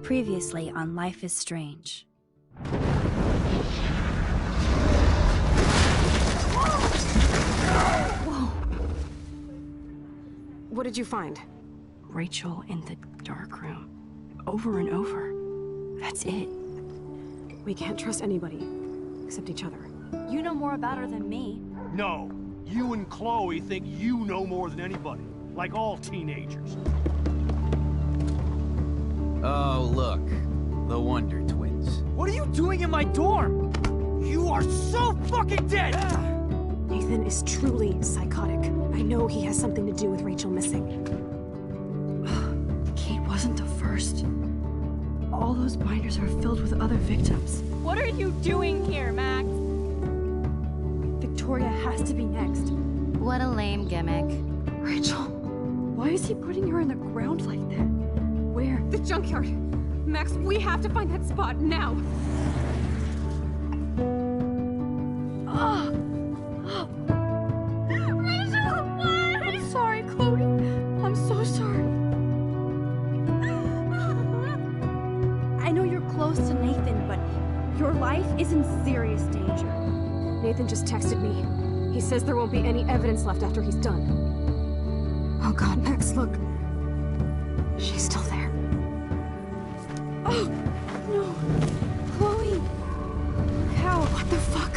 Previously on Life is Strange. Whoa! What did you find? Rachel in the dark room. Over and over. That's it. We can't trust anybody, except each other. You know more about her than me. No. You and Chloe think you know more than anybody. Like all teenagers. Oh, look. The Wonder Twins. What are you doing in my dorm? You are so fucking dead! Nathan is truly psychotic. I know he has something to do with Rachel missing. Kate wasn't the first. All those binders are filled with other victims. What are you doing here, Max? Victoria has to be next. What a lame gimmick. Rachel, why is he putting her in the ground like that? Where? The junkyard! Max, we have to find that spot now! Rachel, what? I'm sorry, Chloe. I'm so sorry. I know you're close to Nathan, but your life is in serious danger. Nathan just texted me. He says there won't be any evidence left after he's done. Oh god, Max, look. She's still there. Oh, no. Chloe. How? What the fuck?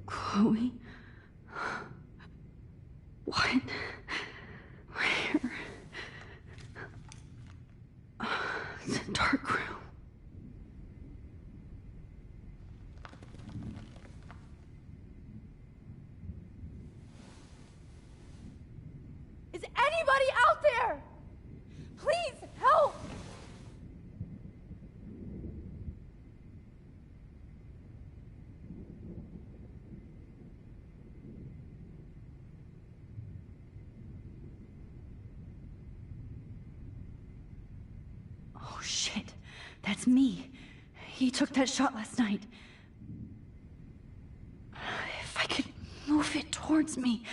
Chloe? What? Where? The dark room. Is anybody out there? Please, help! Oh shit, that's me. He took that shot last night. If I could move it towards me.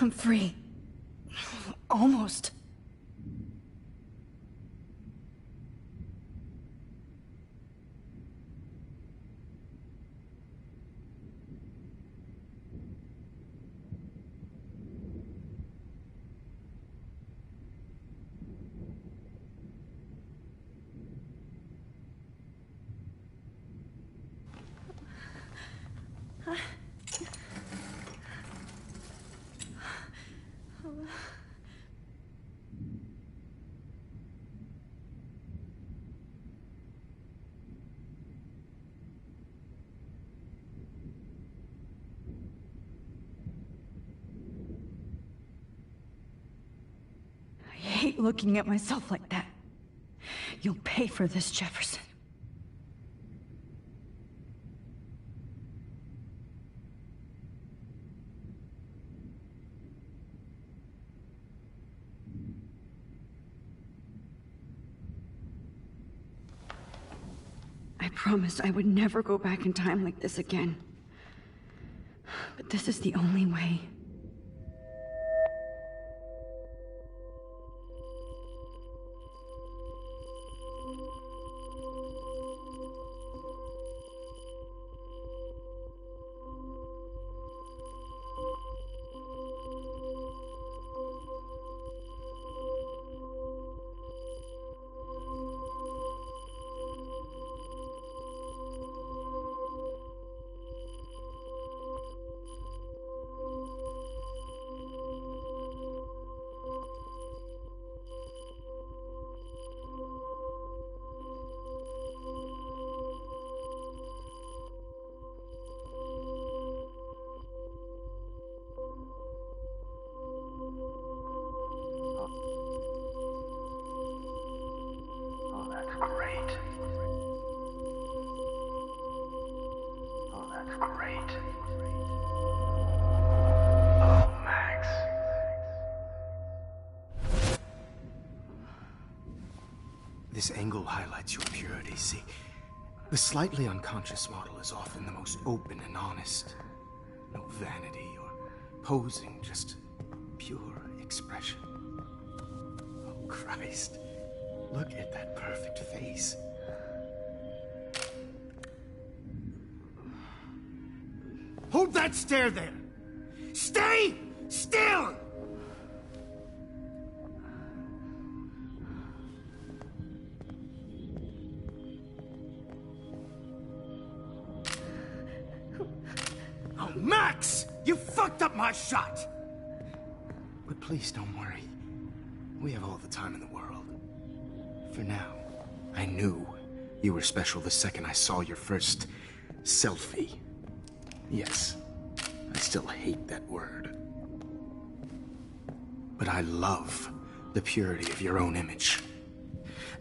I'm free. Almost. I hate looking at myself like that. You'll pay for this, Jefferson. I promised I would never go back in time like this again. But this is the only way. This angle highlights your purity, see? The slightly unconscious model is often the most open and honest. No vanity or posing, just pure expression. Oh, Christ. Look at that perfect face. Hold that stare there! Stay still! Oh, Max! You fucked up my shot! But please don't worry. We have all the time in the world. For now, I knew you were special the second I saw your first selfie. Yes, I still hate that word. But I love the purity of your own image.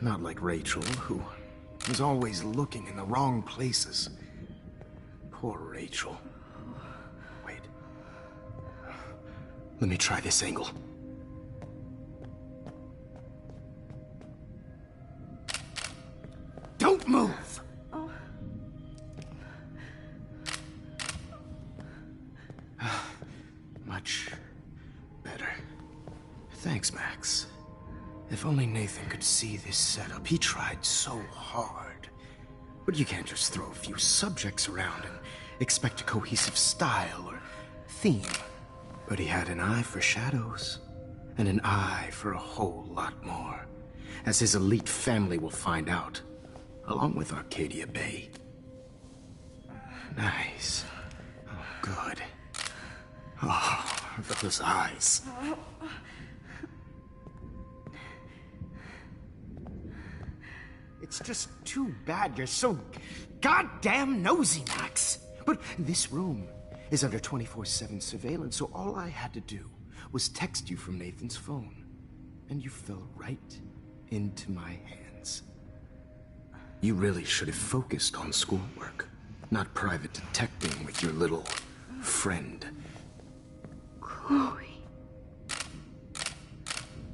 Not like Rachel, who was always looking in the wrong places. Poor Rachel. Wait. Let me try this angle. Don't move! Much better. Thanks, Max. If only Nathan could see this setup. He tried so hard. But you can't just throw a few subjects around and expect a cohesive style or theme. But he had an eye for shadows, and an eye for a whole lot more, as his elite family will find out, along with Arcadia Bay. Nice. Oh, good. Oh, those eyes. It's just too bad you're so goddamn nosy, Max. But this room is under 24/7 surveillance, so all I had to do was text you from Nathan's phone. And you fell right into my hands. You really should have focused on schoolwork, not private detecting with your little friend. Chloe.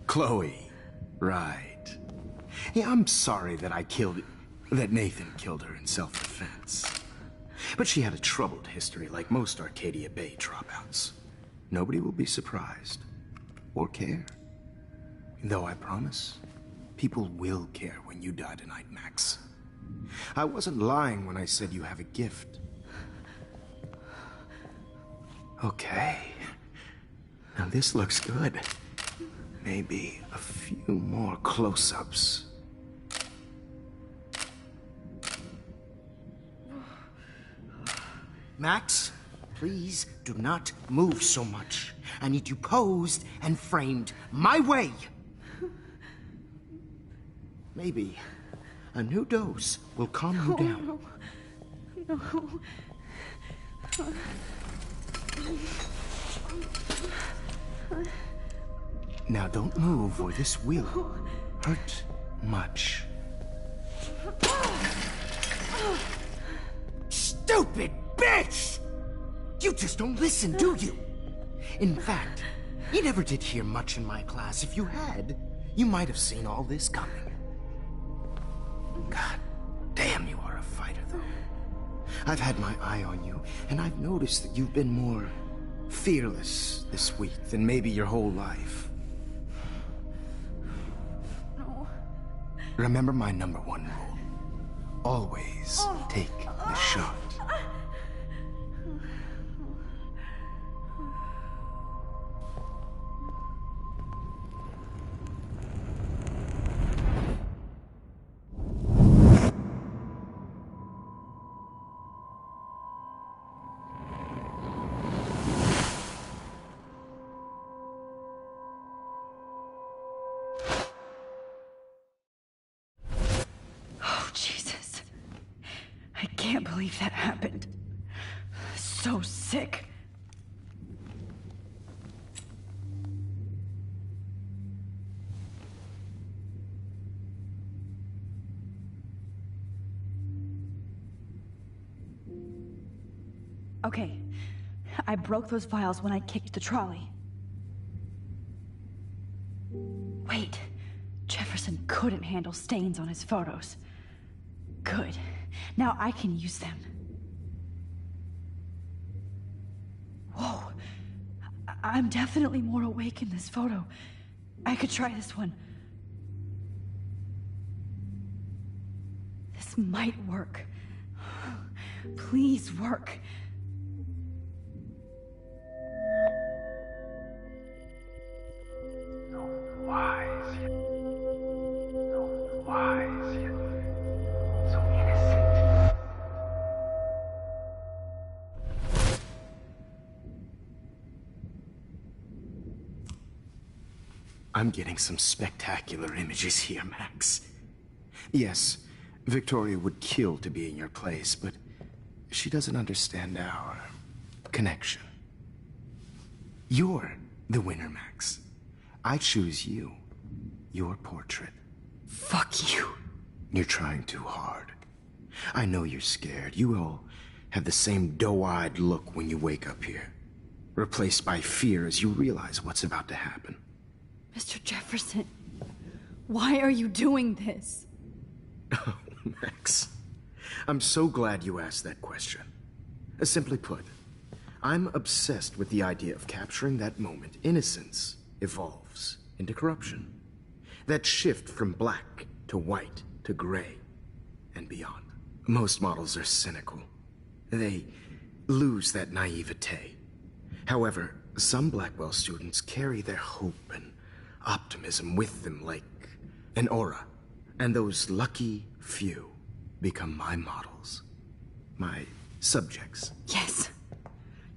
Chloe, right. Yeah, I'm sorry that that Nathan killed her in self-defense. But she had a troubled history like most Arcadia Bay dropouts. nobody will be surprised or care. Though I promise, people will care when you die tonight, Max. I wasn't lying when I said you have a gift. Okay. Now this looks good. Maybe a few more close-ups. Max, please do not move so much. I need you posed and framed my way. Maybe a new dose will calm you down. No. Now don't move or this will hurt much. Stupid bitch! You just don't listen, do you? In fact, you never did hear much in my class. If you had, you might have seen all this coming. God damn, you are a fighter, though. I've had my eye on you, and I've noticed that you've been more fearless this week than maybe your whole life. No. Remember my #1 rule. Always take the shot. Jesus. I can't believe that happened. So sick. Okay, I broke those files when I kicked the trolley. Wait, Jefferson couldn't handle stains on his photos. Good. Now I can use them. Whoa. I'm definitely more awake in this photo. I could try this one. This might work. Please work. I'm getting some spectacular images here, Max. Yes, Victoria would kill to be in your place, but she doesn't understand our connection. You're the winner, Max. I choose you. Your portrait. Fuck you. You're trying too hard. I know you're scared. You all have the same doe-eyed look when you wake up here, replaced by fear as you realize what's about to happen. Mr. Jefferson, why are you doing this? Oh, Max. I'm so glad you asked that question. Simply put, I'm obsessed with the idea of capturing that moment innocence evolves into corruption. That shift from black to white to gray and beyond. Most models are cynical. They lose that naivete. However, some Blackwell students carry their hope and optimism with them like an aura. And those lucky few become my models. My subjects. Yes.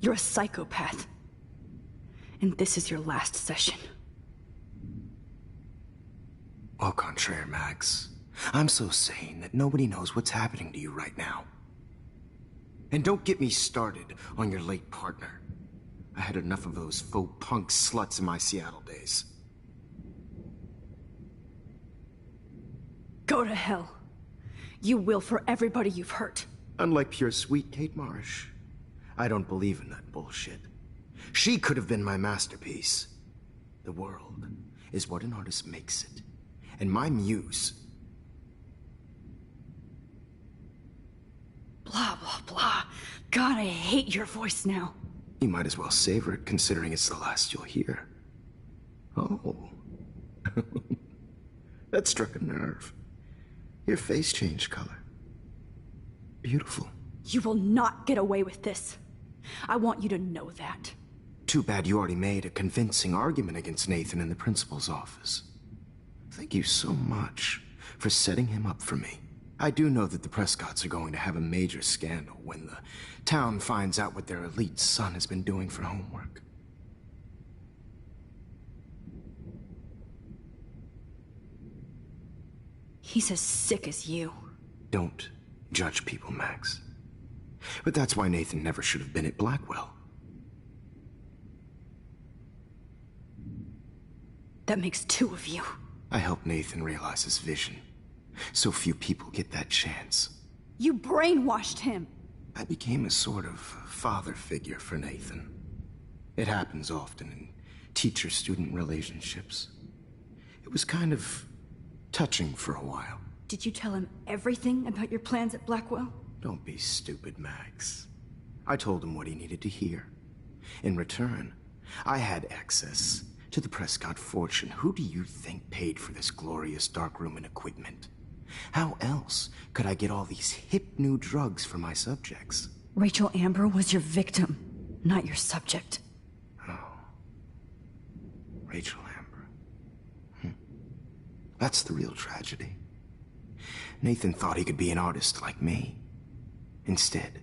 You're a psychopath. And this is your last session. Au contraire, Max. I'm so sane that nobody knows what's happening to you right now. And don't get me started on your late partner. I had enough of those faux punk sluts in my Seattle days. Go to hell. You will for everybody you've hurt. Unlike pure sweet Kate Marsh, I don't believe in that bullshit. She could have been my masterpiece. The world is what an artist makes it. And my muse... Blah, blah, blah. God, I hate your voice now. You might as well savor it, considering it's the last you'll hear. Oh. That struck a nerve. Your face changed color. Beautiful. You will not get away with this. I want you to know that. Too bad you already made a convincing argument against Nathan in the principal's office. Thank you so much for setting him up for me. I do know that the Prescotts are going to have a major scandal when the town finds out what their elite son has been doing for homework. He's as sick as you. Don't judge people, Max. But that's why Nathan never should have been at Blackwell. That makes two of you. I helped Nathan realize his vision. So few people get that chance. You brainwashed him. I became a sort of father figure for Nathan. It happens often in teacher-student relationships. It was kind of touching for a while. Did you tell him everything about your plans at Blackwell? Don't be stupid, Max. I told him what he needed to hear. In return, I had access to the Prescott fortune. Who do you think paid for this glorious darkroom and equipment? How else could I get all these hip new drugs for my subjects? Rachel Amber was your victim, not your subject. Oh. Rachel Amber. That's the real tragedy. Nathan thought he could be an artist like me. Instead,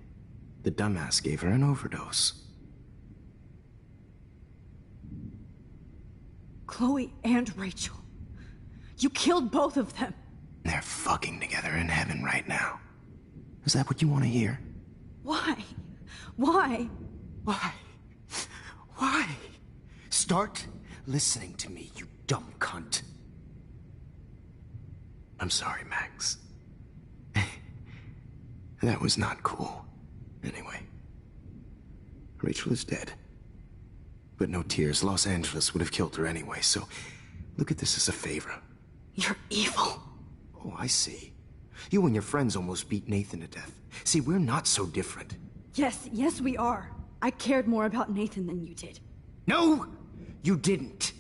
the dumbass gave her an overdose. Chloe and Rachel. You killed both of them. They're fucking together in heaven right now. Is that what you want to hear? Why? Why? Why? Why? Start listening to me, you dumb cunt. I'm sorry, Max. That was not cool. Anyway, Rachel is dead. But no tears. Los Angeles would have killed her anyway, so look at this as a favor. You're evil. Oh, I see. You and your friends almost beat Nathan to death. See, we're not so different. Yes, we are. I cared more about Nathan than you did. No, you didn't.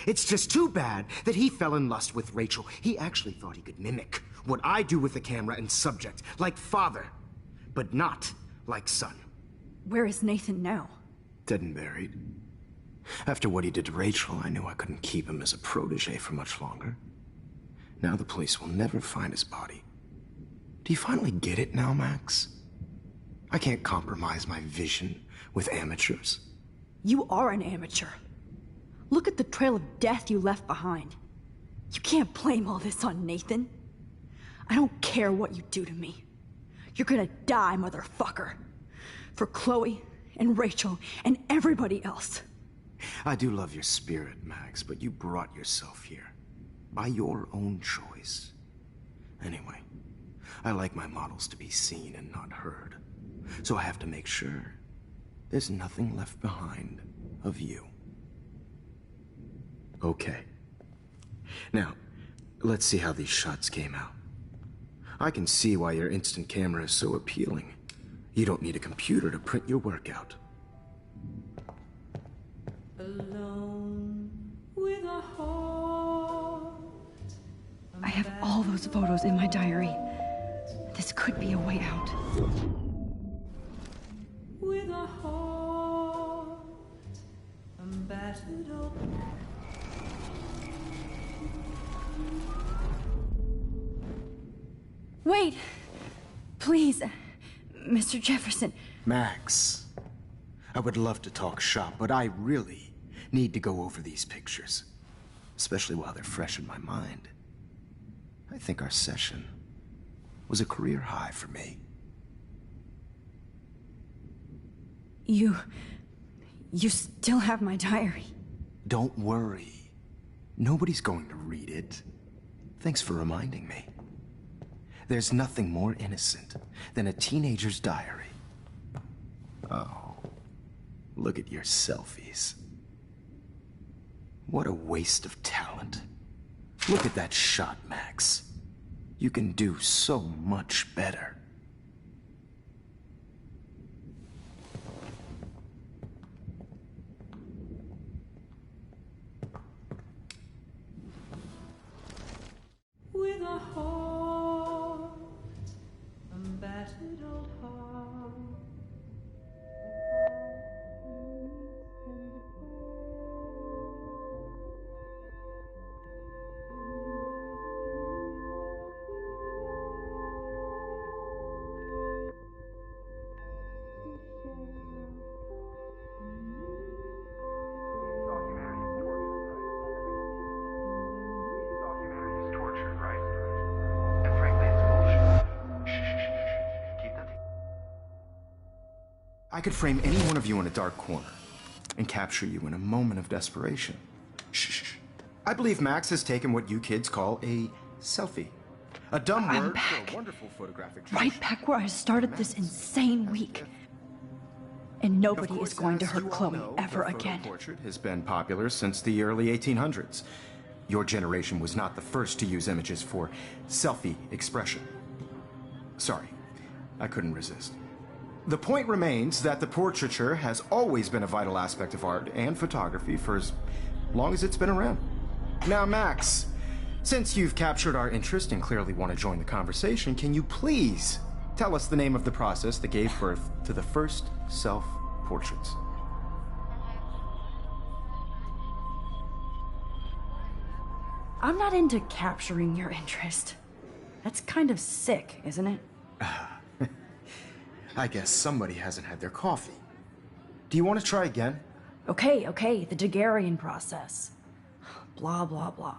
It's just too bad that he fell in lust with Rachel. He actually thought he could mimic what I do with the camera and subject, like father, but not like son. Where is Nathan now? Dead and buried. After what he did to Rachel, I knew I couldn't keep him as a protege for much longer. Now the police will never find his body. Do you finally get it now, Max? I can't compromise my vision with amateurs. You are an amateur. Look at the trail of death you left behind. You can't blame all this on Nathan. I don't care what you do to me. You're gonna die, motherfucker. For Chloe and Rachel and everybody else. I do love your spirit, Max, but you brought yourself here. By your own choice. Anyway, I like my models to be seen and not heard. So I have to make sure there's nothing left behind of you. Okay. Now, let's see how these shots came out. I can see why your instant camera is so appealing. You don't need a computer to print your work out. Alone with a heart. I have all those photos in my diary. This could be a way out. With a heart, I'm battered up. Wait! Please, Mr. Jefferson. Max, I would love to talk shop, but I really need to go over these pictures. Especially while they're fresh in my mind. I think our session was a career high for me. You still have my diary. Don't worry. Nobody's going to read it. Thanks for reminding me. There's nothing more innocent than a teenager's diary. Oh, look at your selfies. What a waste of talent. Look at that shot, Max. You can do so much better. I could frame any one of you in a dark corner and capture you in a moment of desperation. Shh. I believe Max has taken what you kids call a selfie. A dumb I'm word back. for a wonderful photographic Right tradition. back where I started this insane week. And nobody Of course, is going to as hurt you all Chloe know, ever the photo again. portrait has been popular since the early 1800s. Your generation was not the first to use images for selfie expression. Sorry, I couldn't resist. The point remains that the portraiture has always been a vital aspect of art and photography for as long as it's been around. Now, Max, since you've captured our interest and clearly want to join the conversation, can you please tell us the name of the process that gave birth to the first self-portraits? I'm not into capturing your interest. That's kind of sick, isn't it? I guess somebody hasn't had their coffee. Do you want to try again? Okay, the Daguerrean process. Blah, blah, blah.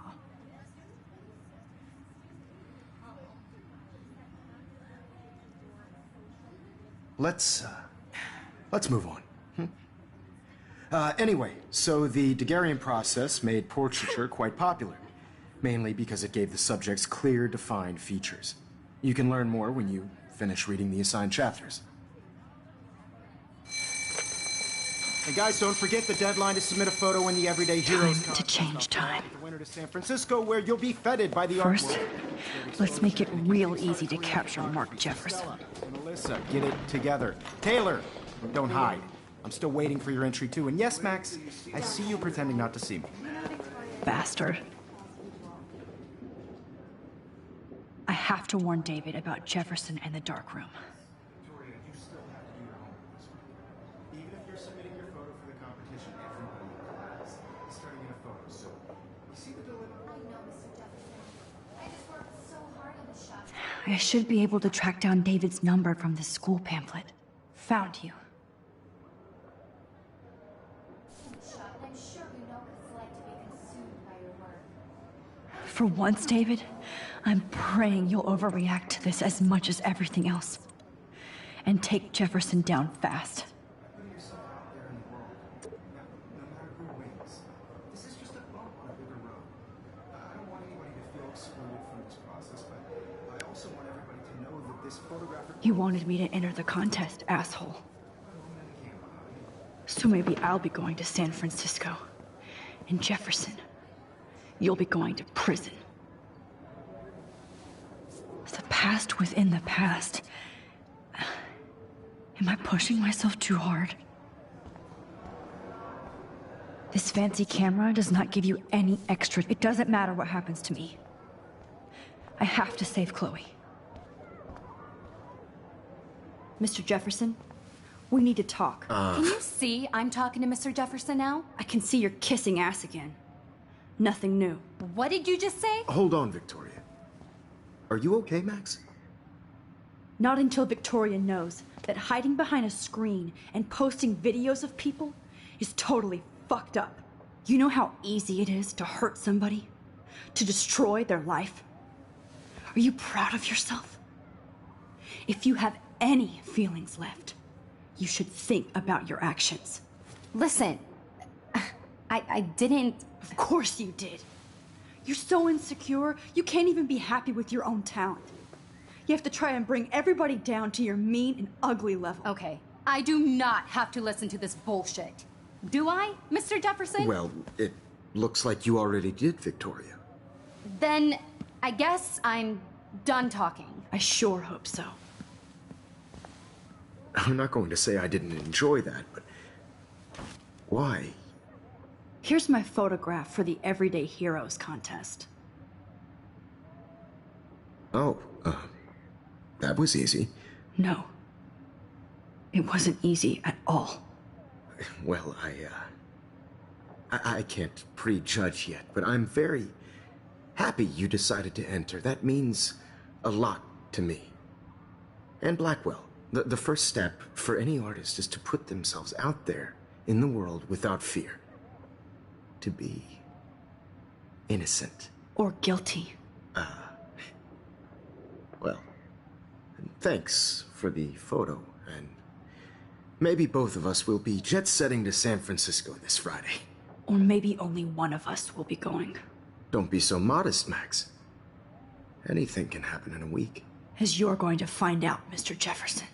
Let's move on. Anyway, so the Daguerrean process made portraiture quite popular, mainly because it gave the subjects clear, defined features. You can learn more when you finish reading the assigned chapters. And guys, don't forget the deadline to submit a photo in the Everyday Heroes Time to change time. The winter to San Francisco, where you'll be feted by the art First, world. let's make it real easy to capture Mark Jefferson. Melissa, get it together. Taylor, don't hide. I'm still waiting for your entry too. And yes, Max, I see you pretending not to see me. Bastard. I have to warn David about Jefferson and the dark room. Victoria, you still have to do your homework this week. Even if you're submitting your photo for the competition, everybody in class is starting in a photo. So, you see the dilemma? I know, Mr. Jefferson. I just worked so hard on the shot. I should be able to track down David's number from the school pamphlet. Found you. Shot, I'm sure you know what it's like to be consumed by your work. For once, David, I'm praying you'll overreact to this as much as everything else. And take Jefferson down fast. Putting yourself out there in the world, no matter who wins. This is just a bump on a bigger road. I don't want anybody to feel excluded from this process, but I also want everybody to know that this photographic... You wanted me to enter the contest, asshole. So maybe I'll be going to San Francisco. And Jefferson, you'll be going to prison. The past within the past. Am I pushing myself too hard? This fancy camera does not give you any extra. It doesn't matter what happens to me. I have to save Chloe. Mr. Jefferson, we need to talk. Can you see I'm talking to Mr. Jefferson now? I can see you're kissing ass again. Nothing new. What did you just say? Hold on, Victoria. Are you okay, Max? Not until Victoria knows that hiding behind a screen and posting videos of people is totally fucked up. You know how easy it is to hurt somebody? To destroy their life? Are you proud of yourself? If you have any feelings left, you should think about your actions. Listen, I didn't... Of course you did. You're so insecure, you can't even be happy with your own talent. You have to try and bring everybody down to your mean and ugly level. Okay, I do not have to listen to this bullshit. Do I, Mr. Jefferson? Well, it looks like you already did, Victoria. Then I guess I'm done talking. I sure hope so. I'm not going to say I didn't enjoy that, but... why? Here's my photograph for the Everyday Heroes contest. Oh, that was easy. No. It wasn't easy at all. Well, I can't prejudge yet, but I'm very happy you decided to enter. That means a lot to me. And Blackwell. The first step for any artist is to put themselves out there in the world without fear. To be innocent. Or guilty. Well, thanks for the photo, and Maybe both of us will be jet-setting to San Francisco this Friday. Or maybe only one of us will be going. Don't be so modest, Max. Anything can happen in a week. As you're going to find out, Mr. Jefferson.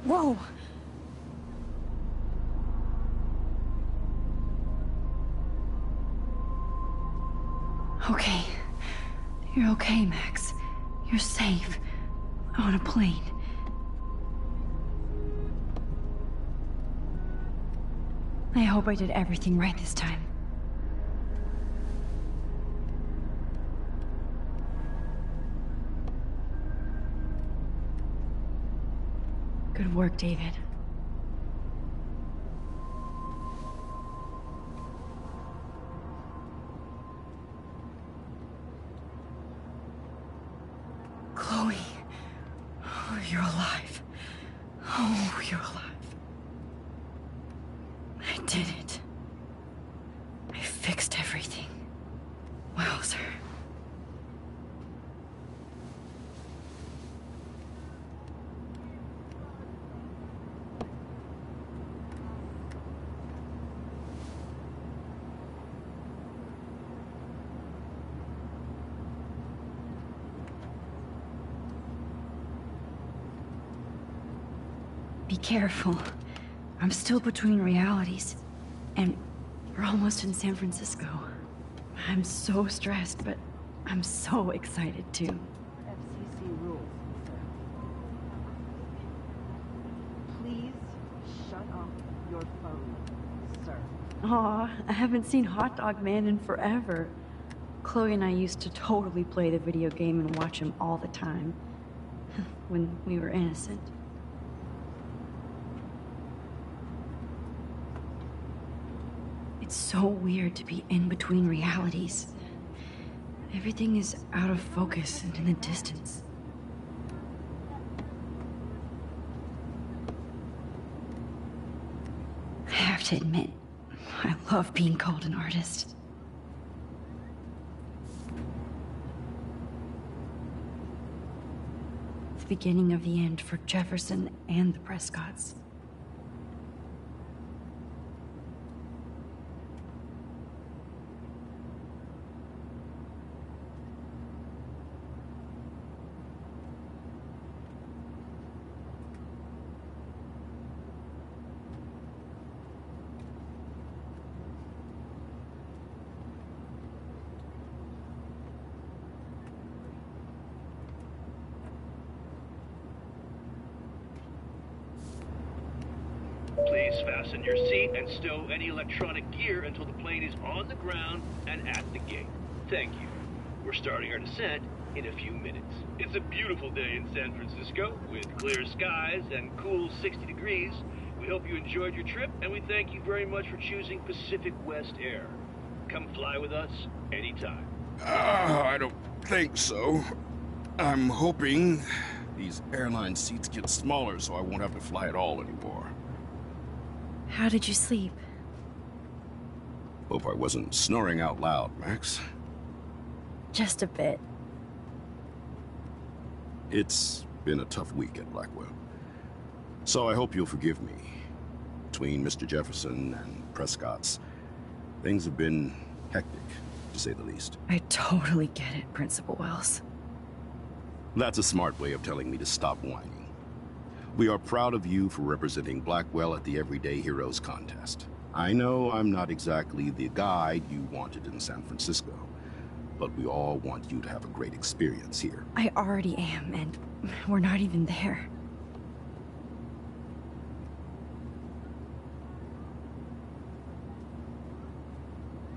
Whoa! Okay. You're okay, Max. You're safe. On a plane. I hope I did everything right this time. Good work, David. Chloe. Oh, you're alive. Oh, you're alive. I did it. I fixed everything. Wowzer. Be careful. I'm still between realities. And we're almost in San Francisco. I'm so stressed, but I'm so excited too. FCC rules, sir. Please shut off your phone, sir. Aw, I haven't seen Hot Dog Man in forever. Chloe and I used to totally play the video game and watch him all the time. When we were innocent. It's so weird to be in between realities. Everything is out of focus and in the distance. I have to admit, I love being called an artist. The beginning of the end for Jefferson and the Prescotts. Please fasten your seat and stow any electronic gear until the plane is on the ground and at the gate. Thank you. We're starting our descent in a few minutes. It's a beautiful day in San Francisco with clear skies and cool 60 degrees. We hope you enjoyed your trip, and we thank you very much for choosing Pacific West Air. Come fly with us anytime. I don't think so. I'm hoping these airline seats get smaller so I won't have to fly at all anymore. How did you sleep? Hope I wasn't snoring out loud, Max. Just a bit. It's been a tough week at Blackwell. So I hope you'll forgive me. Between Mr. Jefferson and Prescott's, things have been hectic, to say the least. I totally get it, Principal Wells. That's a smart way of telling me to stop whining. We are proud of you for representing Blackwell at the Everyday Heroes contest. I know I'm not exactly the guide you wanted in San Francisco, but we all want you to have a great experience here. I already am, and we're not even there.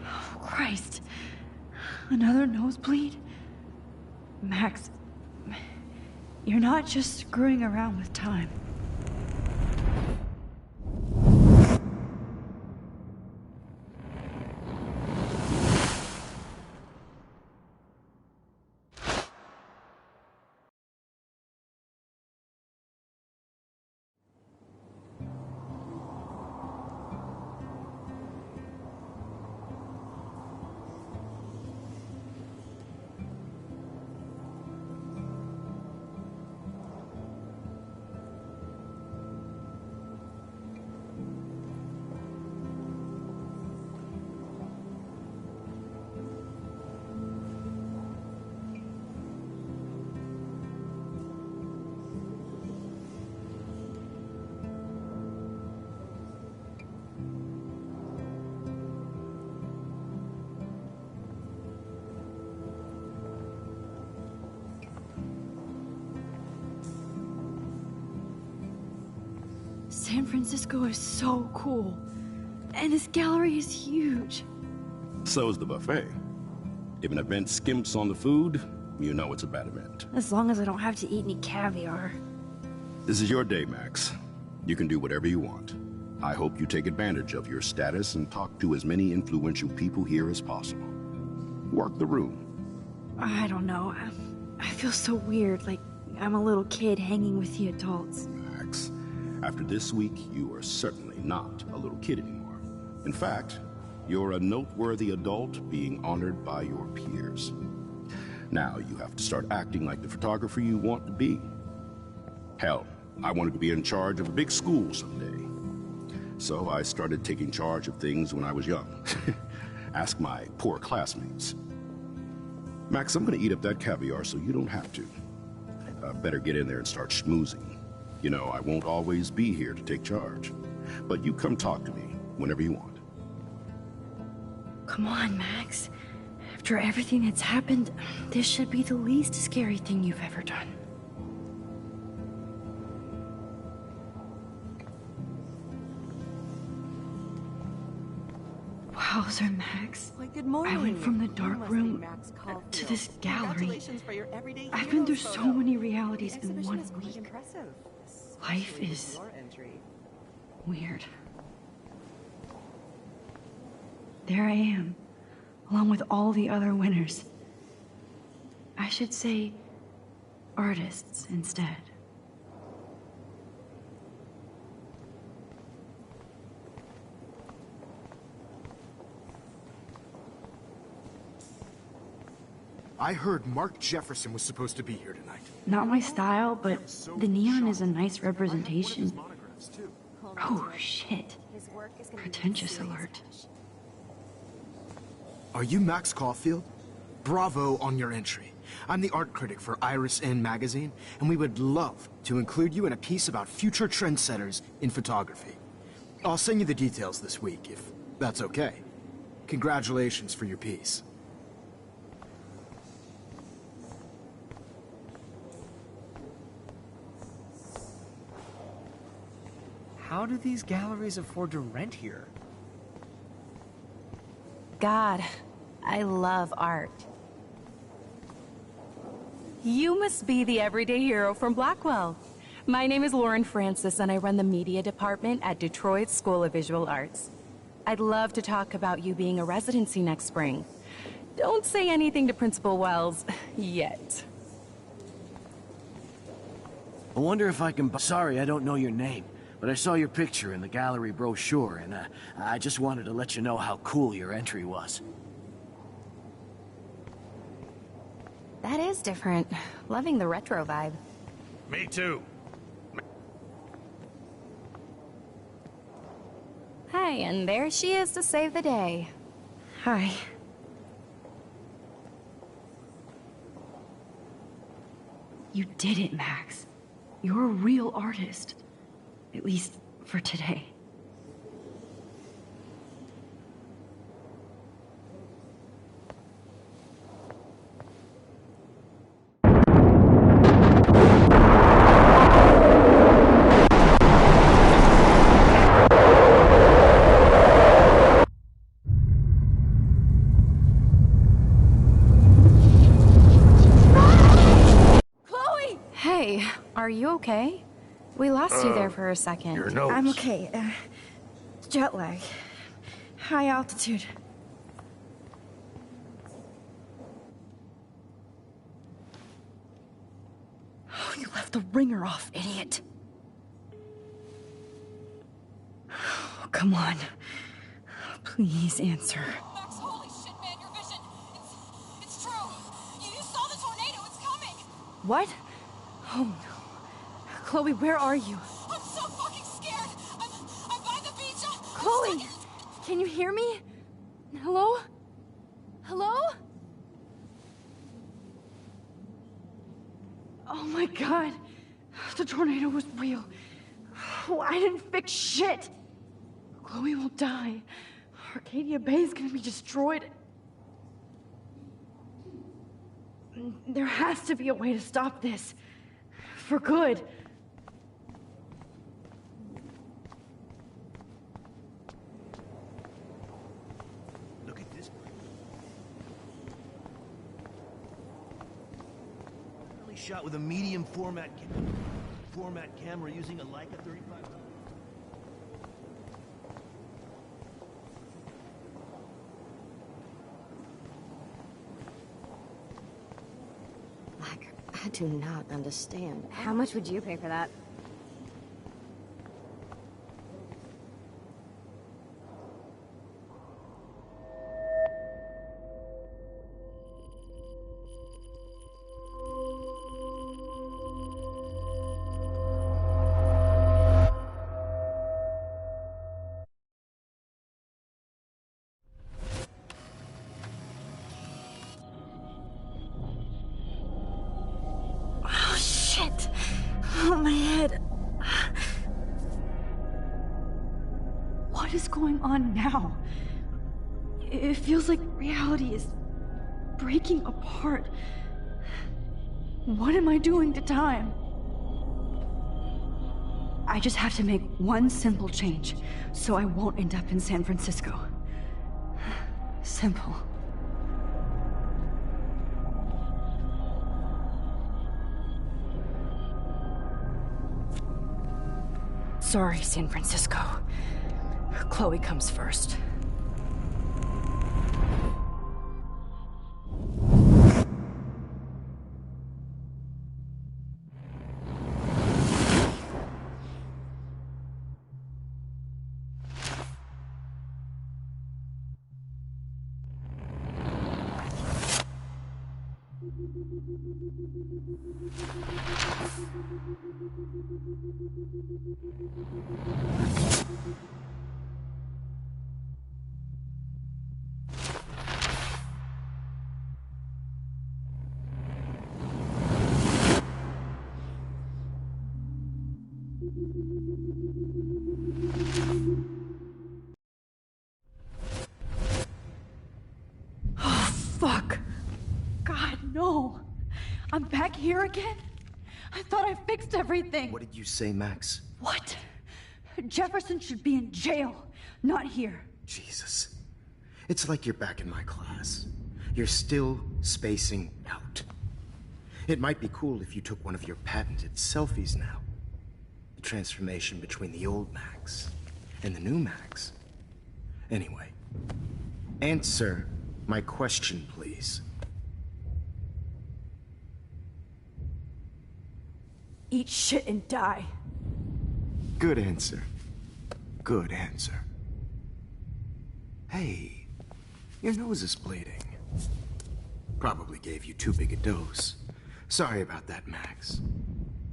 Oh, Christ. Another nosebleed? Max, you're not just screwing around with time. San Francisco is so cool. And this gallery is huge. So is the buffet. If an event skimps on the food, you know it's a bad event. As long as I don't have to eat any caviar. This is your day, Max. You can do whatever you want. I hope you take advantage of your status and talk to as many influential people here as possible. Work the room. I don't know. I feel so weird, like I'm a little kid hanging with the adults. Max, after this week, you are certainly not a little kid anymore. In fact, you're a noteworthy adult being honored by your peers. Now you have to start acting like the photographer you want to be. Hell, I wanted to be in charge of a big school someday. So I started taking charge of things when I was young. Ask my poor classmates. Max, I'm gonna eat up that caviar so you don't have to. Better get in there and start schmoozing. You know, I won't always be here to take charge. But you come talk to me whenever you want. Come on, Max. After everything that's happened, this should be the least scary thing you've ever done. Wowzer, Max. Why, good morning. I went from the dark room to this gallery. I've been through so many realities in 1 week. Life is weird. There I am, along with all the other winners. I should say artists instead. I heard Mark Jefferson was supposed to be here tonight. Not my style, but the neon is a nice representation. Oh, shit. Pretentious alert. Are you Max Caulfield? Bravo on your entry. I'm the art critic for Iris N magazine, and we would love to include you in a piece about future trendsetters in photography. I'll send you the details this week, if that's okay. Congratulations for your piece. How do these galleries afford to rent here? God, I love art. You must be the everyday hero from Blackwell. My name is Lauren Francis, and I run the media department at Detroit School of Visual Arts. I'd love to talk about you being a residency next spring. Don't say anything to Principal Wells yet. I wonder if I can... Sorry, I don't know your name, but I saw your picture in the gallery brochure, and I just wanted to let you know how cool your entry was. That is different. Loving the retro vibe. Me too. Hey, and there she is to save the day. Hi. You did it, Max. You're a real artist. At least for today. Hey, are you okay? We lost you there for a second. Your nose. I'm okay. Jet lag. High altitude. Oh, you left the ringer off, idiot. Oh, come on. Please answer. Max, holy shit, man, your vision. It's true. You saw the tornado. It's coming. What? Oh no. Chloe, where are you? I'm so fucking scared. I'm by the beach. Chloe! Can you hear me? Hello? Hello? Oh my god. The tornado was real. Oh, I didn't fix shit. Chloe will die. Arcadia Bay is gonna be destroyed. There has to be a way to stop this. For good. Look at this. Really shot with a medium format camera using a Leica 35. I do not understand. How much would you pay for that? Oh, my head. What is going on now? It feels like reality is breaking apart. What am I doing to time? I just have to make one simple change, so I won't end up in San Francisco. Simple. Sorry, San Francisco. Chloe comes first. Oh, fuck. God, no. I'm back here again? I thought I fixed everything. What did you say, Max? What? Jefferson should be in jail, not here. Jesus. It's like you're back in my class. You're still spacing out. It might be cool if you took one of your patented selfies now. The transformation between the old Max and the new Max. Anyway, answer my question, please. Eat shit and die. Good answer. Good answer. Hey, your nose is bleeding. Probably gave you too big a dose. Sorry about that, Max.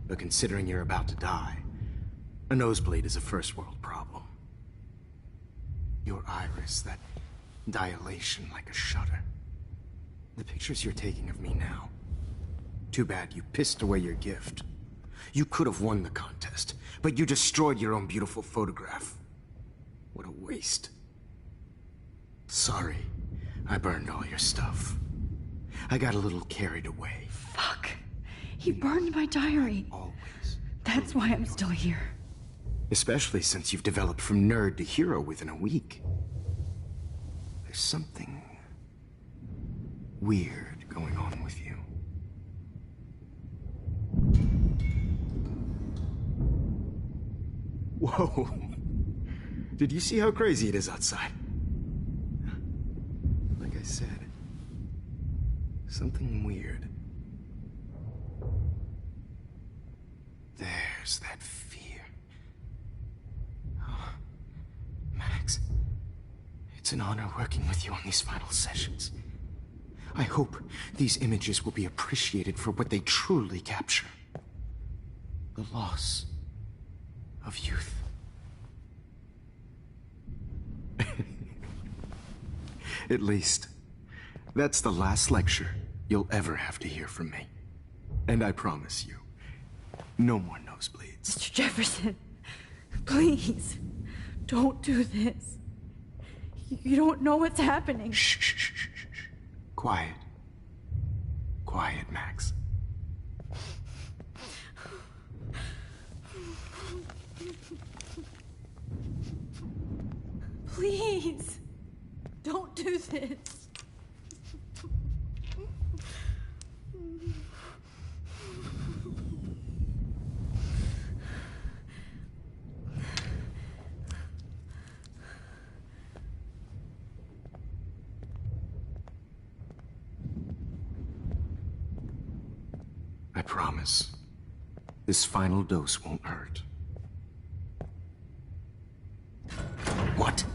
But considering you're about to die, a nosebleed is a first world problem. Your iris, that dilation like a shutter. The pictures you're taking of me now. Too bad you pissed away your gift. You could have won the contest, but you destroyed your own beautiful photograph. What a waste. Sorry, I burned all your stuff. I got a little carried away. Fuck. He burned my diary. Always. That's why I'm still here. Especially since you've developed from nerd to hero within a week. There's something weird going on with you. Whoa. Did you see how crazy it is outside? Like I said, something weird. There's that fear. Oh, Max, it's an honor working with you on these final sessions. I hope these images will be appreciated for what they truly capture. The loss of youth. At least, that's the last lecture you'll ever have to hear from me. And I promise you, no more nosebleeds. Mr. Jefferson, please, don't do this. You don't know what's happening. Shh, shh, shh, shh, shh. Quiet. Quiet, Max. Please, don't do this. I promise, this final dose won't hurt. What?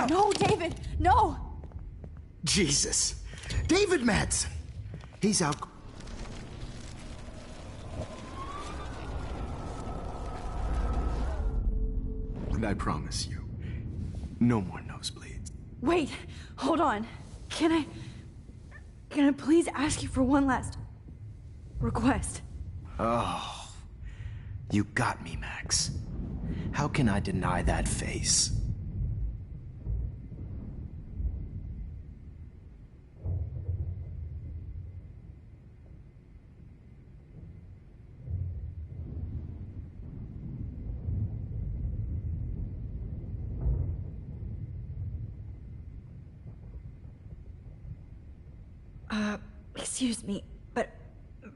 No, David, no! Jesus. David Madsen. He's out. And I promise you, no more nosebleeds. Wait, hold on. Can I please ask you for one last request? Oh, you got me, Max. How can I deny that face? Excuse me, but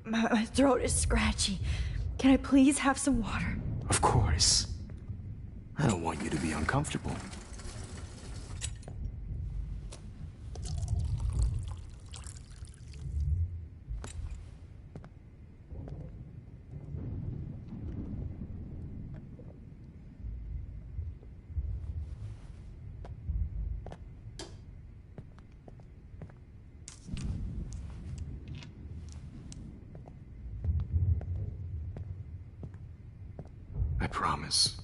my throat is scratchy. Can I please have some water? Of course. I don't want you to be uncomfortable. I promise,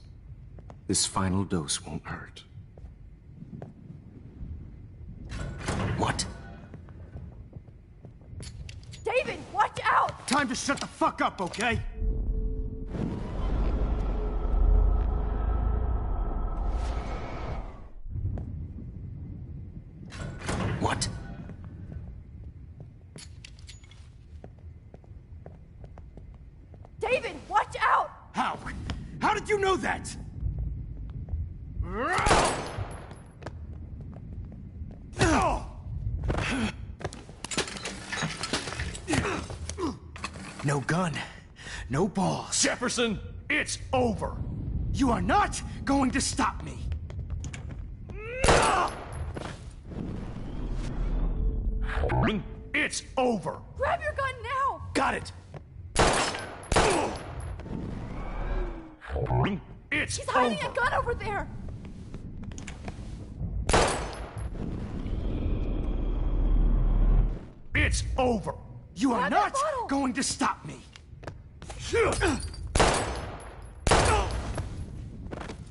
this final dose won't hurt. What? David, watch out! Time to shut the fuck up, okay? What? David, watch out! How? How did you know that? No gun, no balls. Jefferson, it's over. You are not going to stop me. It's over! Grab your gun now! Got it! It's He's hiding over! a gun over there! It's over! You are Grab that not bottle! going to stop me!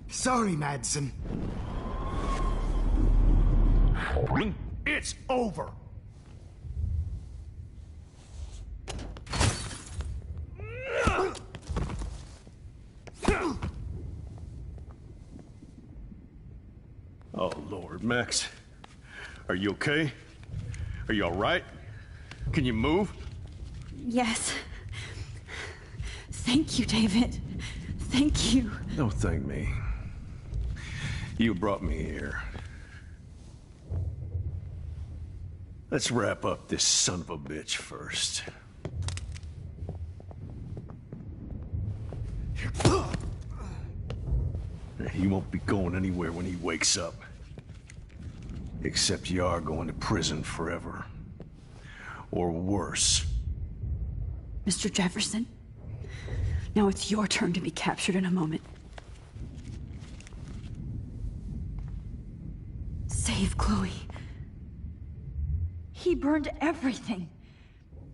Sorry, Madsen. It's over! Oh, Lord, Max. Are you okay? Are you all right? Can you move? Yes. Thank you, David. Thank you. Don't thank me. You brought me here. Let's wrap up this son of a bitch first. He won't be going anywhere when he wakes up. Except you are going to prison forever. Or worse. Mr. Jefferson, now it's your turn to be captured in a moment. Save Chloe. He burned everything,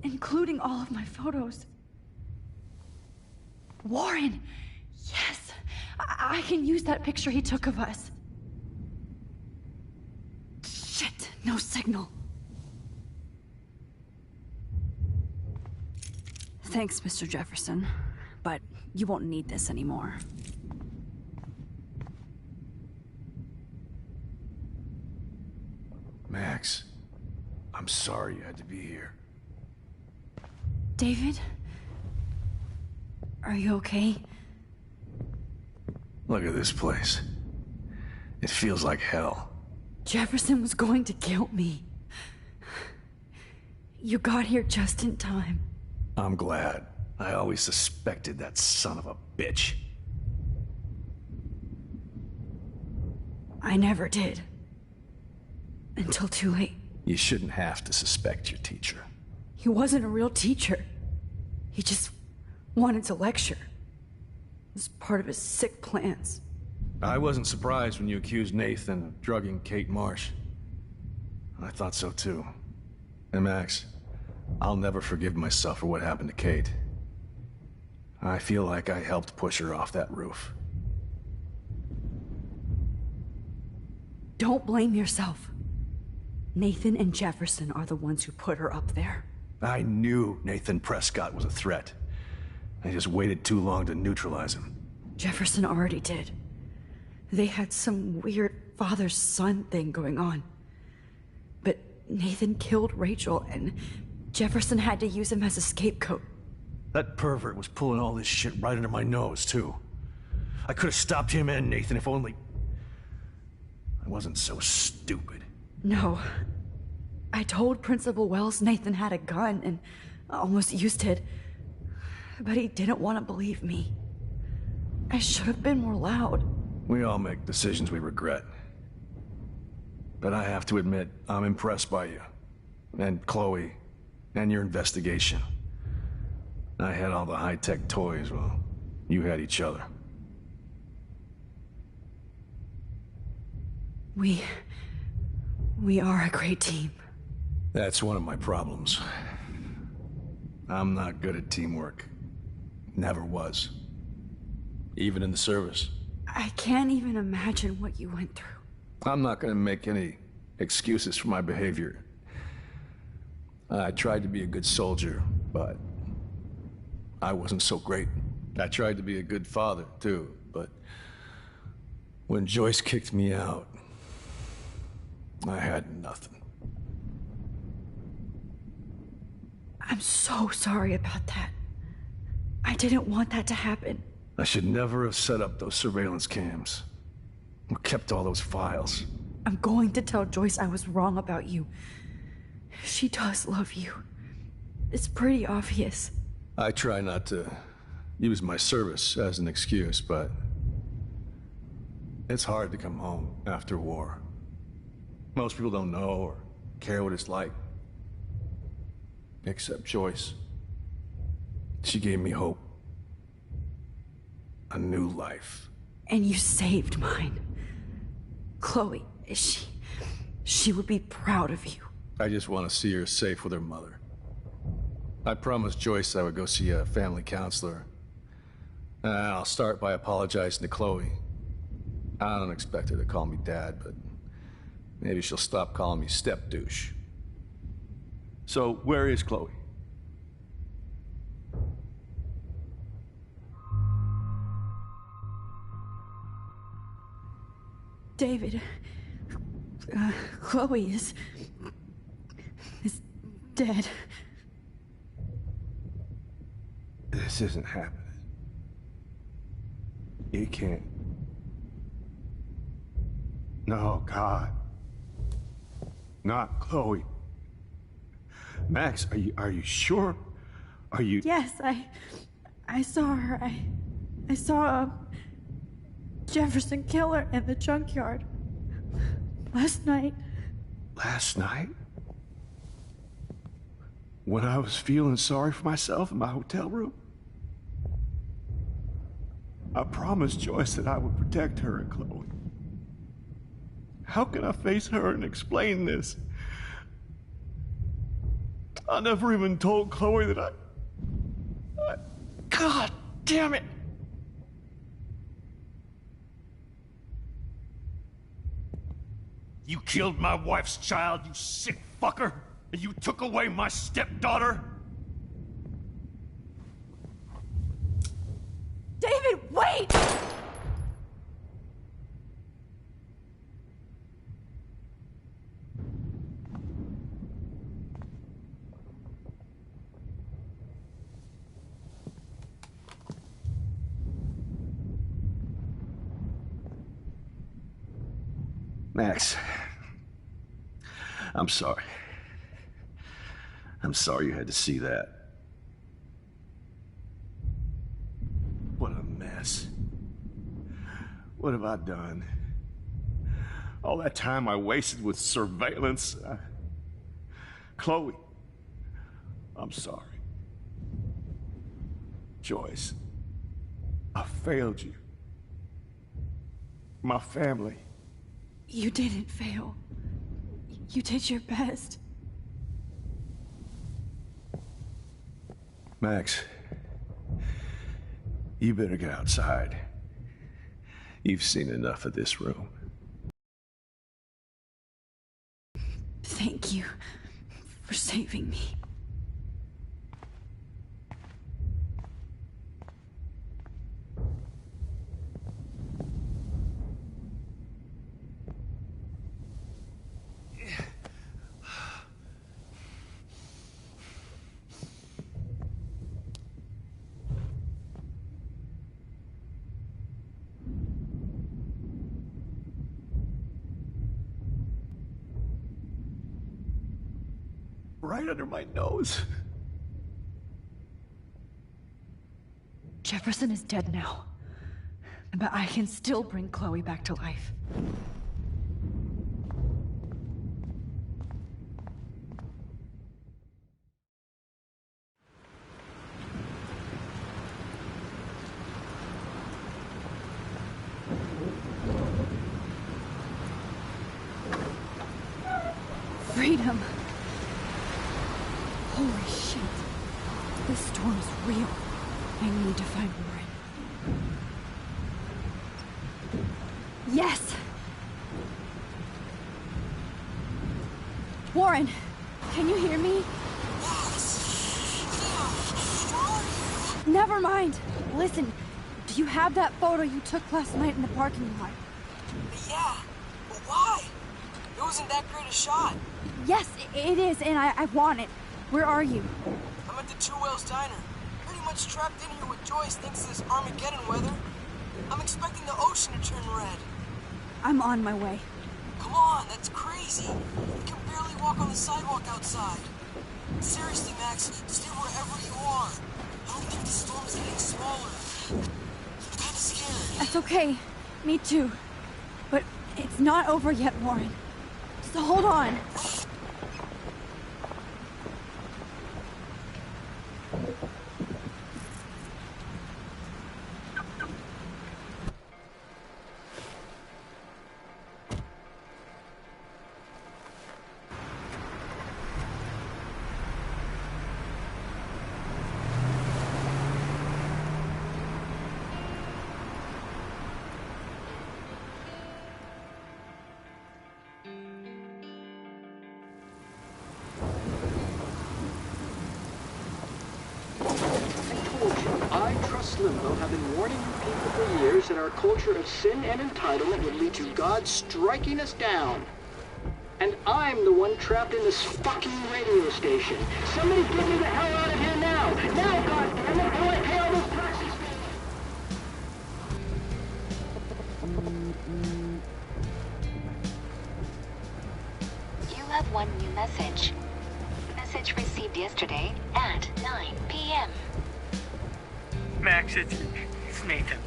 including all of my photos. Warren! Yes! I can use that picture he took of us. Shit, no signal. Thanks, Mr. Jefferson, but you won't need this anymore. Max, I'm sorry you had to be here. David? Are you okay? Look at this place. It feels like hell. Jefferson was going to kill me. You got here just in time. I'm glad. I always suspected that son of a bitch. I never did. Until too late. You shouldn't have to suspect your teacher. He wasn't a real teacher. He just wanted to lecture. It was part of his sick plans. I wasn't surprised when you accused Nathan of drugging Kate Marsh. I thought so too. And Max, I'll never forgive myself for what happened to Kate. I feel like I helped push her off that roof. Don't blame yourself. Nathan and Jefferson are the ones who put her up there. I knew Nathan Prescott was a threat. I just waited too long to neutralize him. Jefferson already did. They had some weird father-son thing going on. But Nathan killed Rachel, and Jefferson had to use him as a scapegoat. That pervert was pulling all this shit right under my nose, too. I could have stopped him and Nathan if only... I wasn't so stupid. No. I told Principal Wells Nathan had a gun and almost used it. But he didn't want to believe me. I should have been more loud. We all make decisions we regret. But I have to admit, I'm impressed by you. And Chloe. And your investigation. I had all the high-tech toys, well, you had each other. We are a great team. That's one of my problems. I'm not good at teamwork. Never was. Even in the service. I can't even imagine what you went through. I'm not gonna make any excuses for my behavior. I tried to be a good soldier, but I wasn't so great. I tried to be a good father, too, but when Joyce kicked me out, I had nothing. I'm so sorry about that. I didn't want that to happen. I should never have set up those surveillance cams. Or kept all those files. I'm going to tell Joyce I was wrong about you. She does love you. It's pretty obvious. I try not to use my service as an excuse, but it's hard to come home after war. Most people don't know or care what it's like. Except Joyce. She gave me hope. A new life. And you saved mine. Chloe, she would be proud of you. I just want to see her safe with her mother. I promised Joyce I would go see a family counselor. I'll start by apologizing to Chloe. I don't expect her to call me Dad, but maybe she'll stop calling me step douche. So, where is Chloe? David, Chloe is dead. This isn't happening. You can't. No, God. Not Chloe. Max, are you sure? Are you... Yes, I saw her. I saw Jefferson Killer in the junkyard. Last night. Last night? When I was feeling sorry for myself in my hotel room? I promised Joyce that I would protect her and Chloe. How can I face her and explain this? I never even told Chloe that I... God damn it! You killed my wife's child, you sick fucker! And you took away my stepdaughter? David, wait! Max, I'm sorry. I'm sorry you had to see that. What a mess. What have I done? All that time I wasted with surveillance. Chloe, I'm sorry. Joyce, I failed you. My family. You didn't fail. You did your best. Max, you better get outside. You've seen enough of this room. Thank you for saving me. Right under my nose. Jefferson is dead now. But I can still bring Chloe back to life. Freedom. Holy shit. This storm is real. I need to find Warren. Yes! Warren, can you hear me? Never mind. Listen, do you have that photo you took last night in the parking lot? Yeah, but why? It wasn't that great a shot. Yes, it is, and I want it. Where are you? I'm at the Two Whales Diner. Pretty much trapped in here with Joyce thanks to this Armageddon weather. I'm expecting the ocean to turn red. I'm on my way. Come on, that's crazy. We can barely walk on the sidewalk outside. Seriously, Max, stay wherever you are. I don't think the storm is getting smaller. I'm kinda scared. That's okay. Me too. But it's not over yet, Warren. So hold on. Max Limbo have been warning you people for years that our culture of sin and entitlement would lead to God striking us down. And I'm the one trapped in this fucking radio station. Somebody get me the hell out of here now! Now, goddammit, before I pay all those taxes! You have one new message. Message received yesterday at 9 p.m. Max, it's Nathan.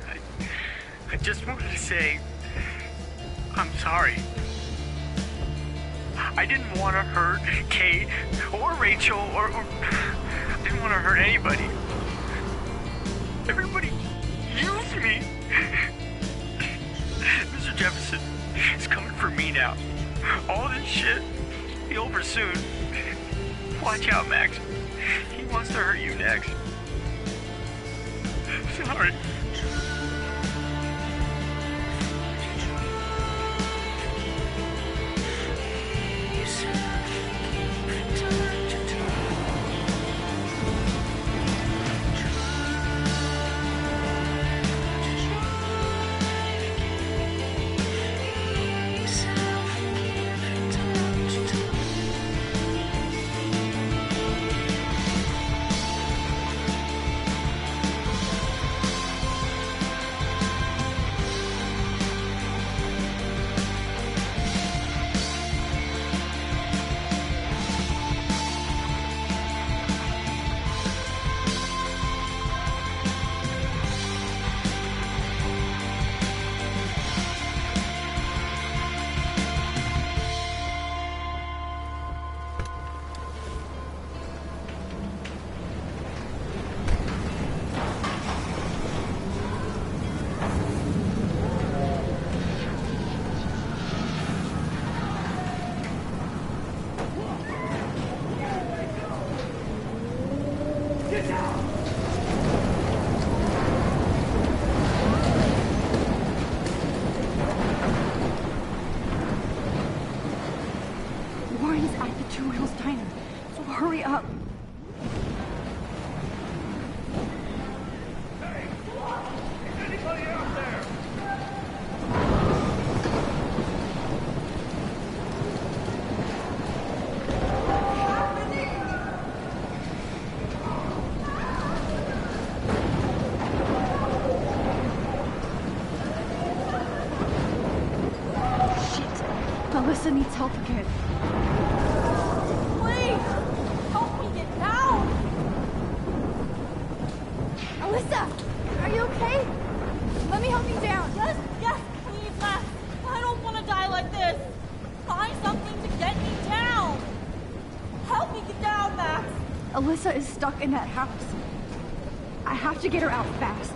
I just wanted to say I'm sorry. I didn't want to hurt Kate or Rachel or I didn't want to hurt anybody. Everybody used me. Mr. Jefferson is coming for me now. All this shit will be over soon. Watch out, Max. He wants to hurt you next. Sorry. Warren's at the Two Wheels Diner, so hurry up. Alyssa needs help again. Please! Help me get down! Alyssa! Are you okay? Let me help you down. Yes, please, Max. I don't want to die like this. Find something to get me down. Help me get down, Max. Alyssa is stuck in that house. I have to get her out fast.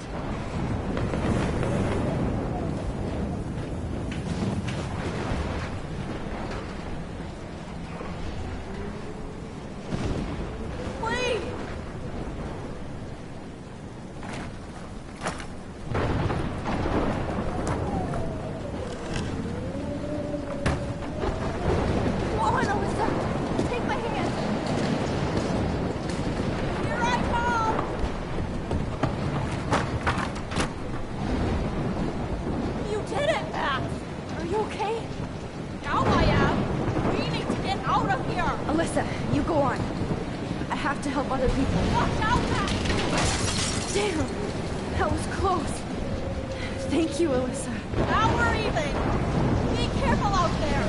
Alyssa, you go on. I have to help other people. Watch out, Max! Damn! That was close. Thank you, Alyssa. Now we're even. Be careful out there.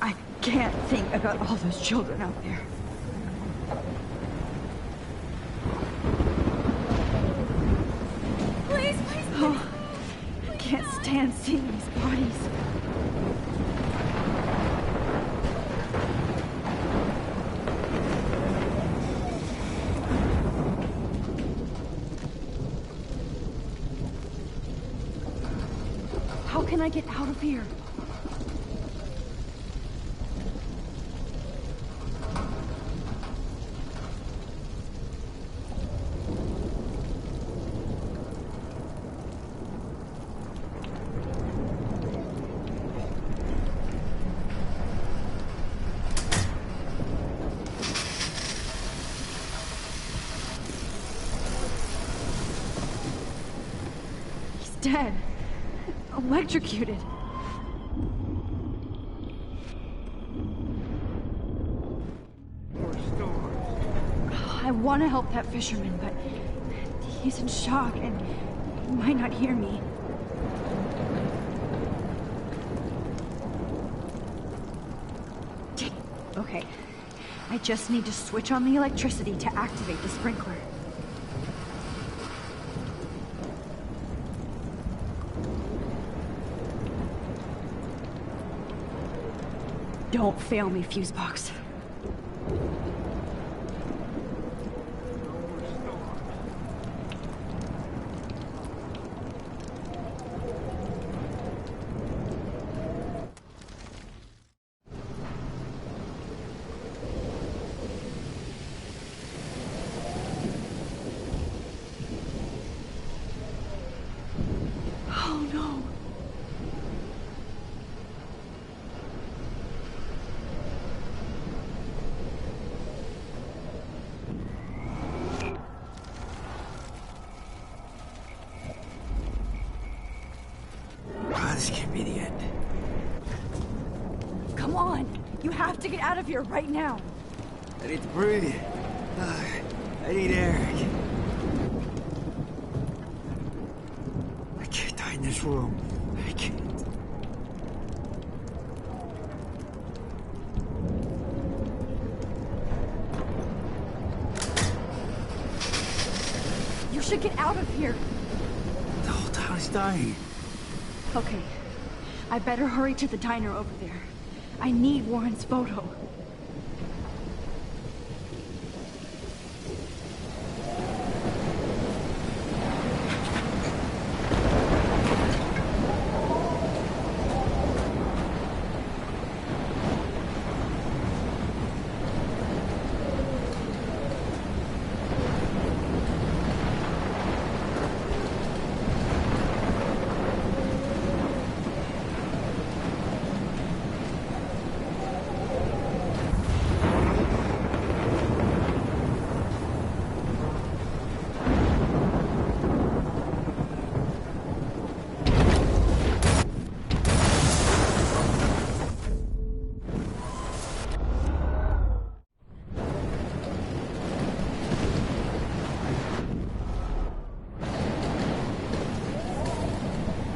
I can't think about all those children out there. Please. Oh, I can't stand seeing these bodies. How can I get out of here? dead. Electrocuted. I want to help that fisherman, but he's in shock and he might not hear me. Okay, I just need to switch on the electricity to activate the sprinkler. Don't fail me, Fusebox. Oh no. This can't be the end. Come on! You have to get out of here right now! I need to breathe. I need air. I can't die in this room. I can't. You should get out of here! The whole town is dying. Okay, I better hurry to the diner over there. I need Warren's photo.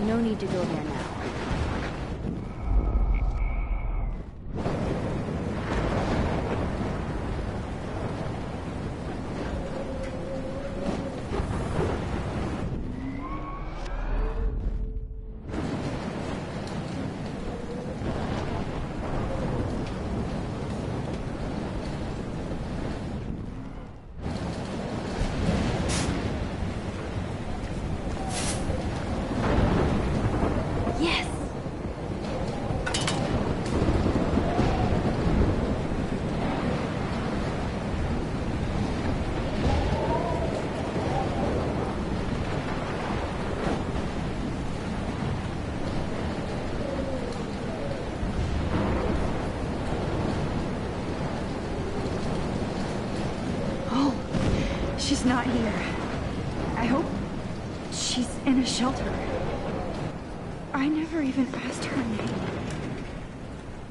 No need to go there now. She's not here. I hope she's in a shelter. I never even asked her name.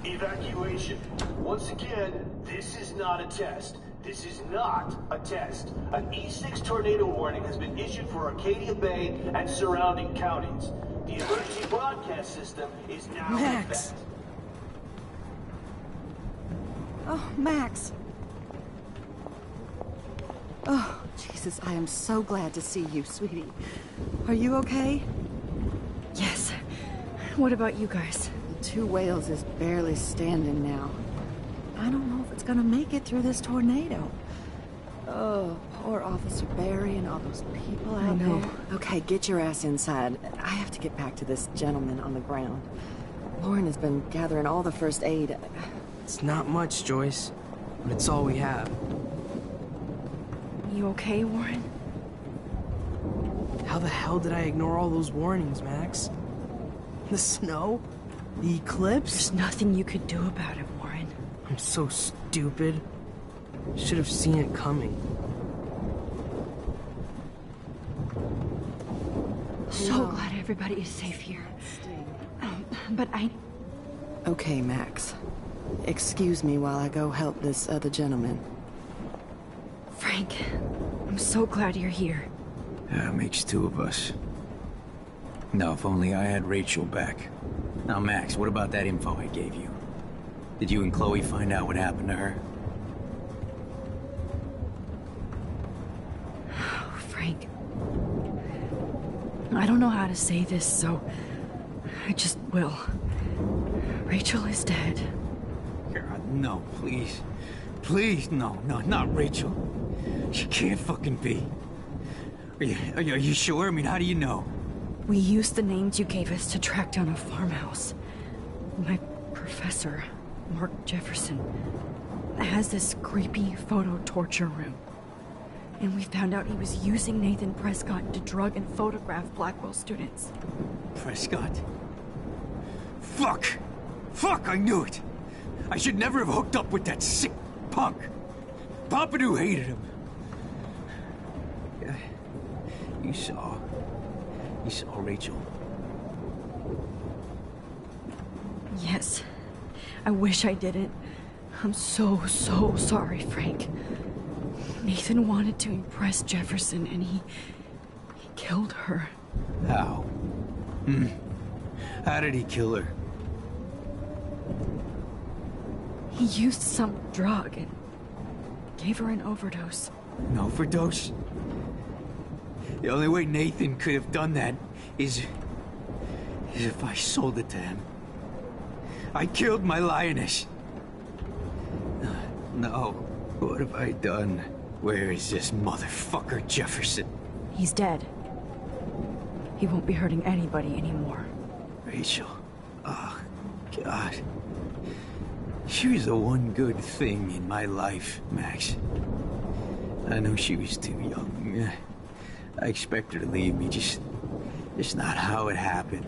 Evacuation. Once again, this is not a test. This is not a test. An E6 tornado warning has been issued for Arcadia Bay and surrounding counties. The emergency broadcast system is now Max. in effect. Oh, Max. Oh, Jesus, I am so glad to see you, sweetie. Are you okay? Yes. What about you guys? The Two Whales is barely standing now. I don't know if it's gonna make it through this tornado. Oh, poor Officer Barry and all those people out know. there. Okay, get your ass inside. I have to get back to this gentleman on the ground. Lauren has been gathering all the first aid. It's not much, Joyce, but it's all we have. You okay, Warren? How the hell did I ignore all those warnings, Max? The snow? The eclipse? There's nothing you could do about it, Warren. I'm so stupid. Should have seen it coming. so glad everybody is safe here. But I... Okay, Max. Excuse me while I go help this other gentleman. Frank, I'm so glad you're here. Yeah, makes two of us. No, if only I had Rachel back. Now, Max, what about that info I gave you? Did you and Chloe find out what happened to her? Oh, Frank. I don't know how to say this, so I just will. Rachel is dead. God, no, please. Please, no, not Rachel. She can't fucking be. Are you sure? I mean, how do you know? We used the names you gave us to track down a farmhouse. My professor, Mark Jefferson, has this creepy photo torture room. And we found out he was using Nathan Prescott to drug and photograph Blackwell students. Prescott? Fuck! Fuck, I knew it! I should never have hooked up with that sick punk! Pompidou hated him. You saw Rachel. Yes. I wish I didn't. I'm so sorry, Frank. Nathan wanted to impress Jefferson, and he killed her. How? How did he kill her? He used some drug and gave her an overdose. An overdose? The only way Nathan could have done that is if I sold it to him. I killed my lioness. No. What have I done? Where is this motherfucker Jefferson? He's dead. He won't be hurting anybody anymore. Rachel. Oh, God. She was the one good thing in my life, Max. I know she was too young. I expect her to leave me, just not how it happened.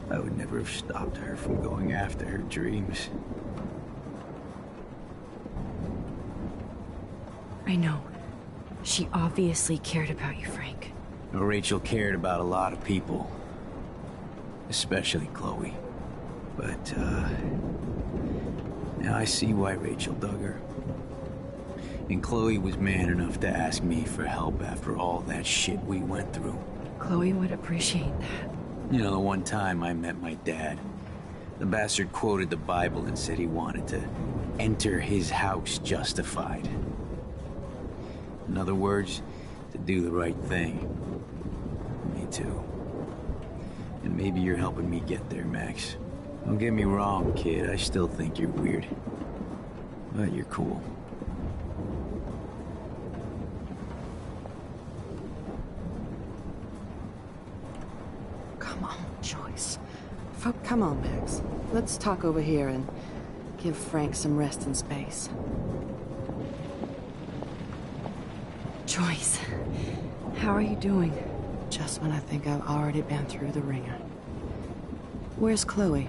I would never have stopped her from going after her dreams. I know. She obviously cared about you, Frank. Well, Rachel cared about a lot of people. Especially Chloe. But, now I see why Rachel dug her. And Chloe was man enough to ask me for help after all that shit we went through. Chloe would appreciate that. You know, the one time I met my dad, the bastard quoted the Bible and said he wanted to enter his house justified. In other words, to do the right thing. Me too. And maybe you're helping me get there, Max. Don't get me wrong, kid. I still think you're weird. But you're cool. Come on, Joyce. Come on, Max. Let's talk over here and give Frank some rest and space. Joyce, how are you doing? Just when I think I've already been through the ringer. Where's Chloe?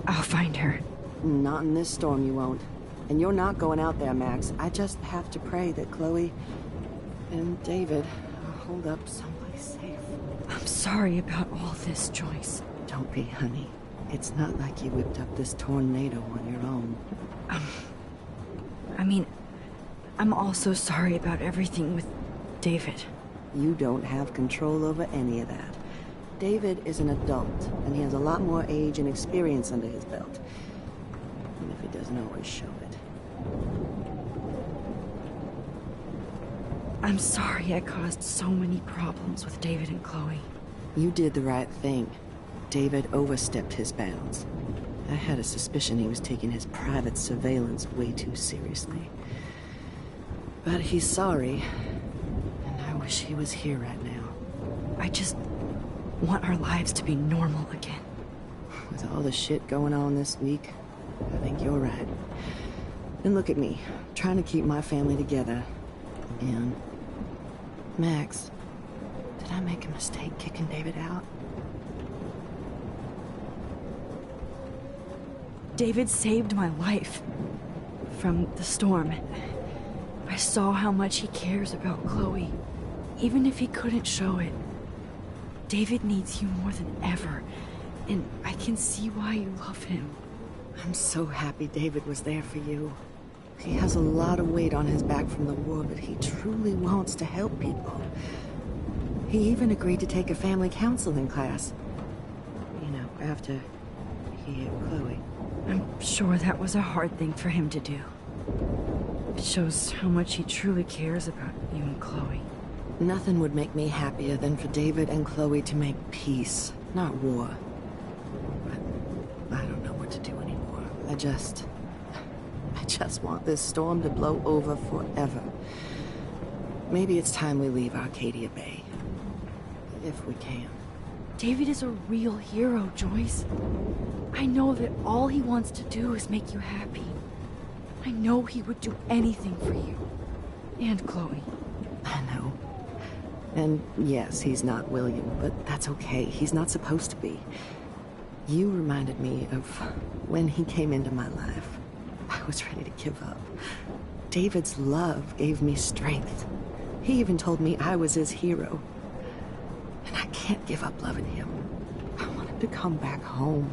I'll find her. Not in this storm, you won't. And you're not going out there, Max. I just have to pray that Chloe and David hold up someplace safe. I'm sorry about all this, Joyce. Don't be, honey. It's not like you whipped up this tornado on your own. I mean, I'm also sorry about everything with David. You don't have control over any of that. David is an adult, and he has a lot more age and experience under his belt. Even if he doesn't always show it. I'm sorry I caused so many problems with David and Chloe. You did the right thing. David overstepped his bounds. I had a suspicion he was taking his private surveillance way too seriously. But he's sorry, and I wish he was here right now. I just want our lives to be normal again. With all the shit going on this week, I think you're right. And look at me, trying to keep my family together. And Max, did I make a mistake kicking David out? David saved my life from the storm. I saw how much he cares about Chloe, even if he couldn't show it. David needs you more than ever, and I can see why you love him. I'm so happy David was there for you. He has a lot of weight on his back from the war, but he truly wants to help people. He even agreed to take a family counseling class. You know, after he hit Chloe. I'm sure that was a hard thing for him to do. It shows how much he truly cares about you and Chloe. Nothing would make me happier than for David and Chloe to make peace, not war. But I don't know what to do anymore. I just want this storm to blow over forever. Maybe it's time we leave Arcadia Bay. If we can. David is a real hero, Joyce. I know that all he wants to do is make you happy. I know he would do anything for you. And Chloe. I know. And yes, he's not William, but that's okay. He's not supposed to be. You reminded me of when he came into my life. I was ready to give up. David's love gave me strength. He even told me I was his hero. And I can't give up loving him. I want him to come back home.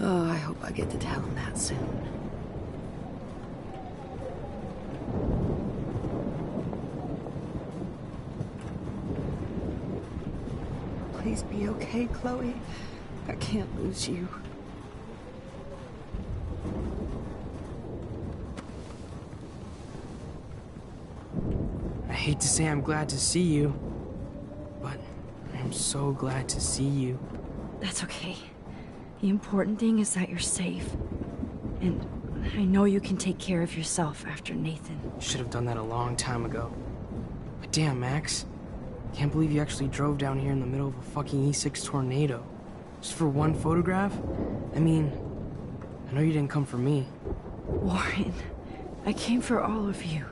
Oh, I hope I get to tell him that soon. Please be okay, Chloe. I can't lose you. I hate to say I'm glad to see you, but I'm so glad to see you. That's okay. The important thing is that you're safe. And I know you can take care of yourself after Nathan. Should have done that a long time ago. But damn, Max. Can't believe you actually drove down here in the middle of a fucking E6 tornado. Just for one photograph? I mean, I know you didn't come for me. Warren, I came for all of you.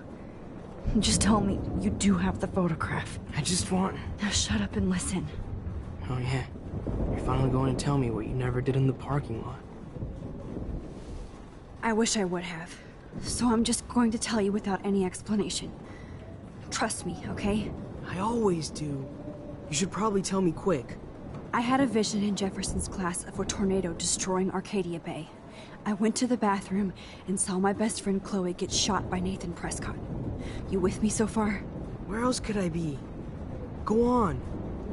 Just tell me you do have the photograph. I just want... Now shut up and listen. Oh yeah, you're finally going to tell me what you never did in the parking lot. I wish I would have. So I'm just going to tell you without any explanation. Trust me, okay? I always do. You should probably tell me quick. I had a vision in Jefferson's class of a tornado destroying Arcadia Bay. I went to the bathroom and saw my best friend Chloe get shot by Nathan Prescott. You with me so far? Where else could I be? Go on.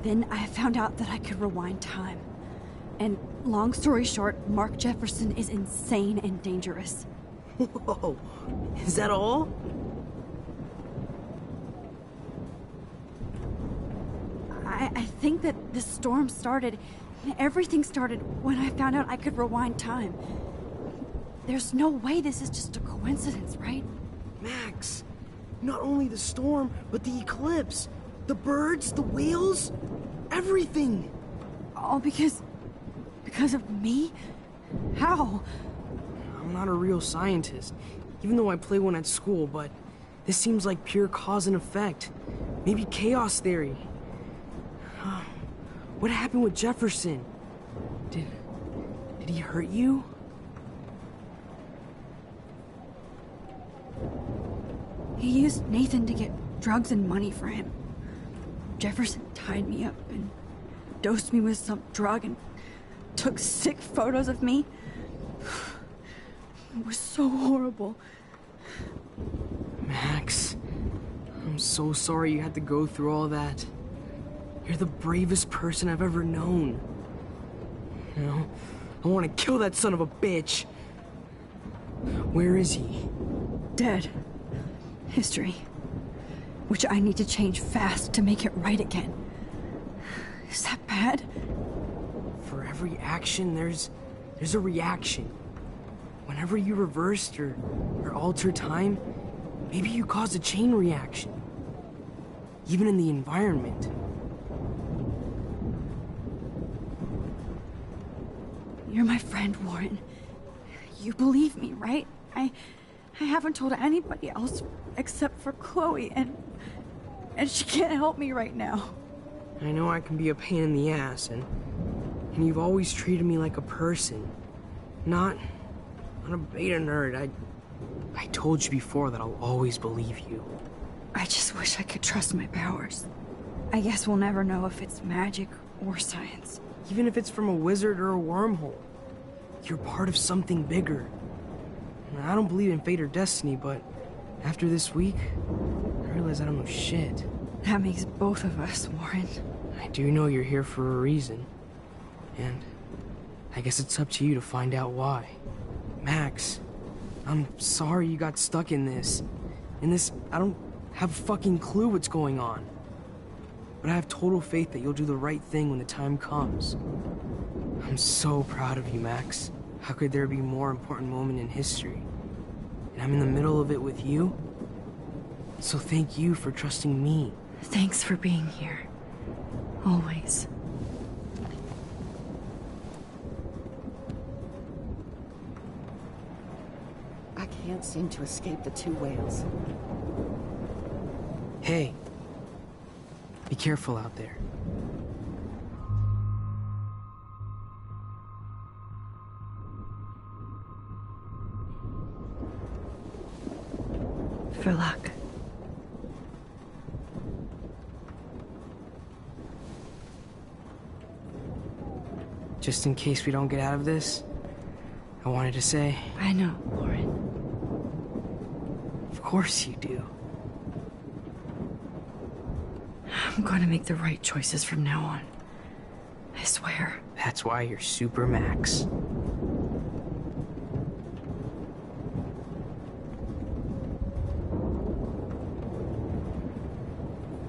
Then I found out that I could rewind time. And long story short, Mark Jefferson is insane and dangerous. Whoa, is that all? I think that the storm started, everything started when I found out I could rewind time. There's no way this is just a coincidence, right? Max, not only the storm, but the eclipse, the birds, the whales, everything. All because of me? How? I'm not a real scientist, even though I play one at school, but this seems like pure cause and effect. Maybe chaos theory. What happened with Jefferson? Did he hurt you? He used Nathan to get drugs and money for him. Jefferson tied me up and dosed me with some drug and took sick photos of me. It was so horrible. Max, I'm so sorry you had to go through all that. You're the bravest person I've ever known. You know, I want to kill that son of a bitch. Where is he? Dead. History. Which I need to change fast to make it right again. Is that bad? For every action, there's a reaction. Whenever you reversed or altered time, maybe you caused a chain reaction. Even in the environment. You're my friend, Warren. You believe me, right? I haven't told anybody else except for Chloe, and she can't help me right now. I know I can be a pain in the ass, and you've always treated me like a person. Not a beta nerd. I told you before that I'll always believe you. I just wish I could trust my powers. I guess we'll never know if it's magic or science. Even if it's from a wizard or a wormhole. You're part of something bigger. I don't believe in fate or destiny, but after this week, I realize I don't know shit. That makes both of us, Warren. I do know you're here for a reason. And I guess it's up to you to find out why. Max, I'm sorry you got stuck in this. I don't have a fucking clue what's going on. But I have total faith that you'll do the right thing when the time comes. I'm so proud of you, Max. How could there be a more important moment in history? And I'm in the middle of it with you. So thank you for trusting me. Thanks for being here. Always. I can't seem to escape the two whales. Hey. Be careful out there. For luck. Just in case we don't get out of this, I wanted to say... I know, Warren. Of course you do. I'm going to make the right choices from now on. I swear. That's why you're Super Max.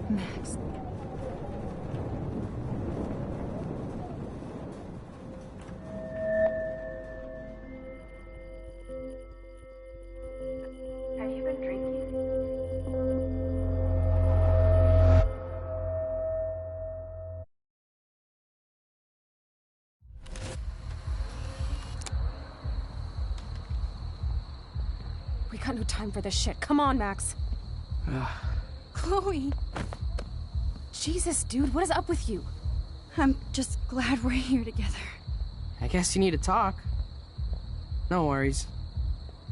Max. Have you been drinking? We got no time for this shit. Come on, Max. Chloe. Jesus, dude, what is up with you? I'm just glad we're here together. I guess you need to talk. No worries.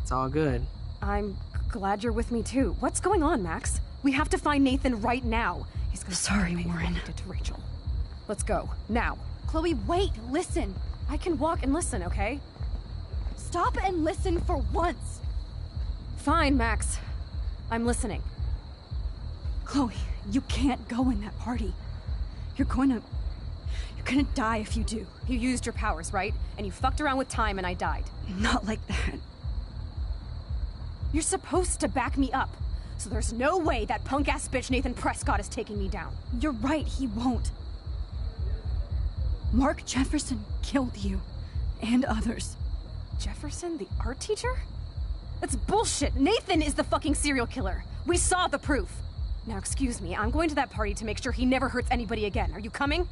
It's all good. I'm glad you're with me too. What's going on, Max? We have to find Nathan right now. He's gonna Sorry, Warren. Did to Rachel. Let's go now. Chloe, wait, listen. I can walk and listen, okay? Stop and listen for once. Fine, Max. I'm listening. Chloe, you can't go in that party. You're gonna die if you do. You used your powers, right? And you fucked around with time and I died. Not like that. You're supposed to back me up. So there's no way that punk-ass bitch Nathan Prescott is taking me down. You're right, he won't. Mark Jefferson killed you. And others. Jefferson, the art teacher? That's bullshit. Nathan is the fucking serial killer. We saw the proof. Now, excuse me, I'm going to that party to make sure he never hurts anybody again. Are you coming?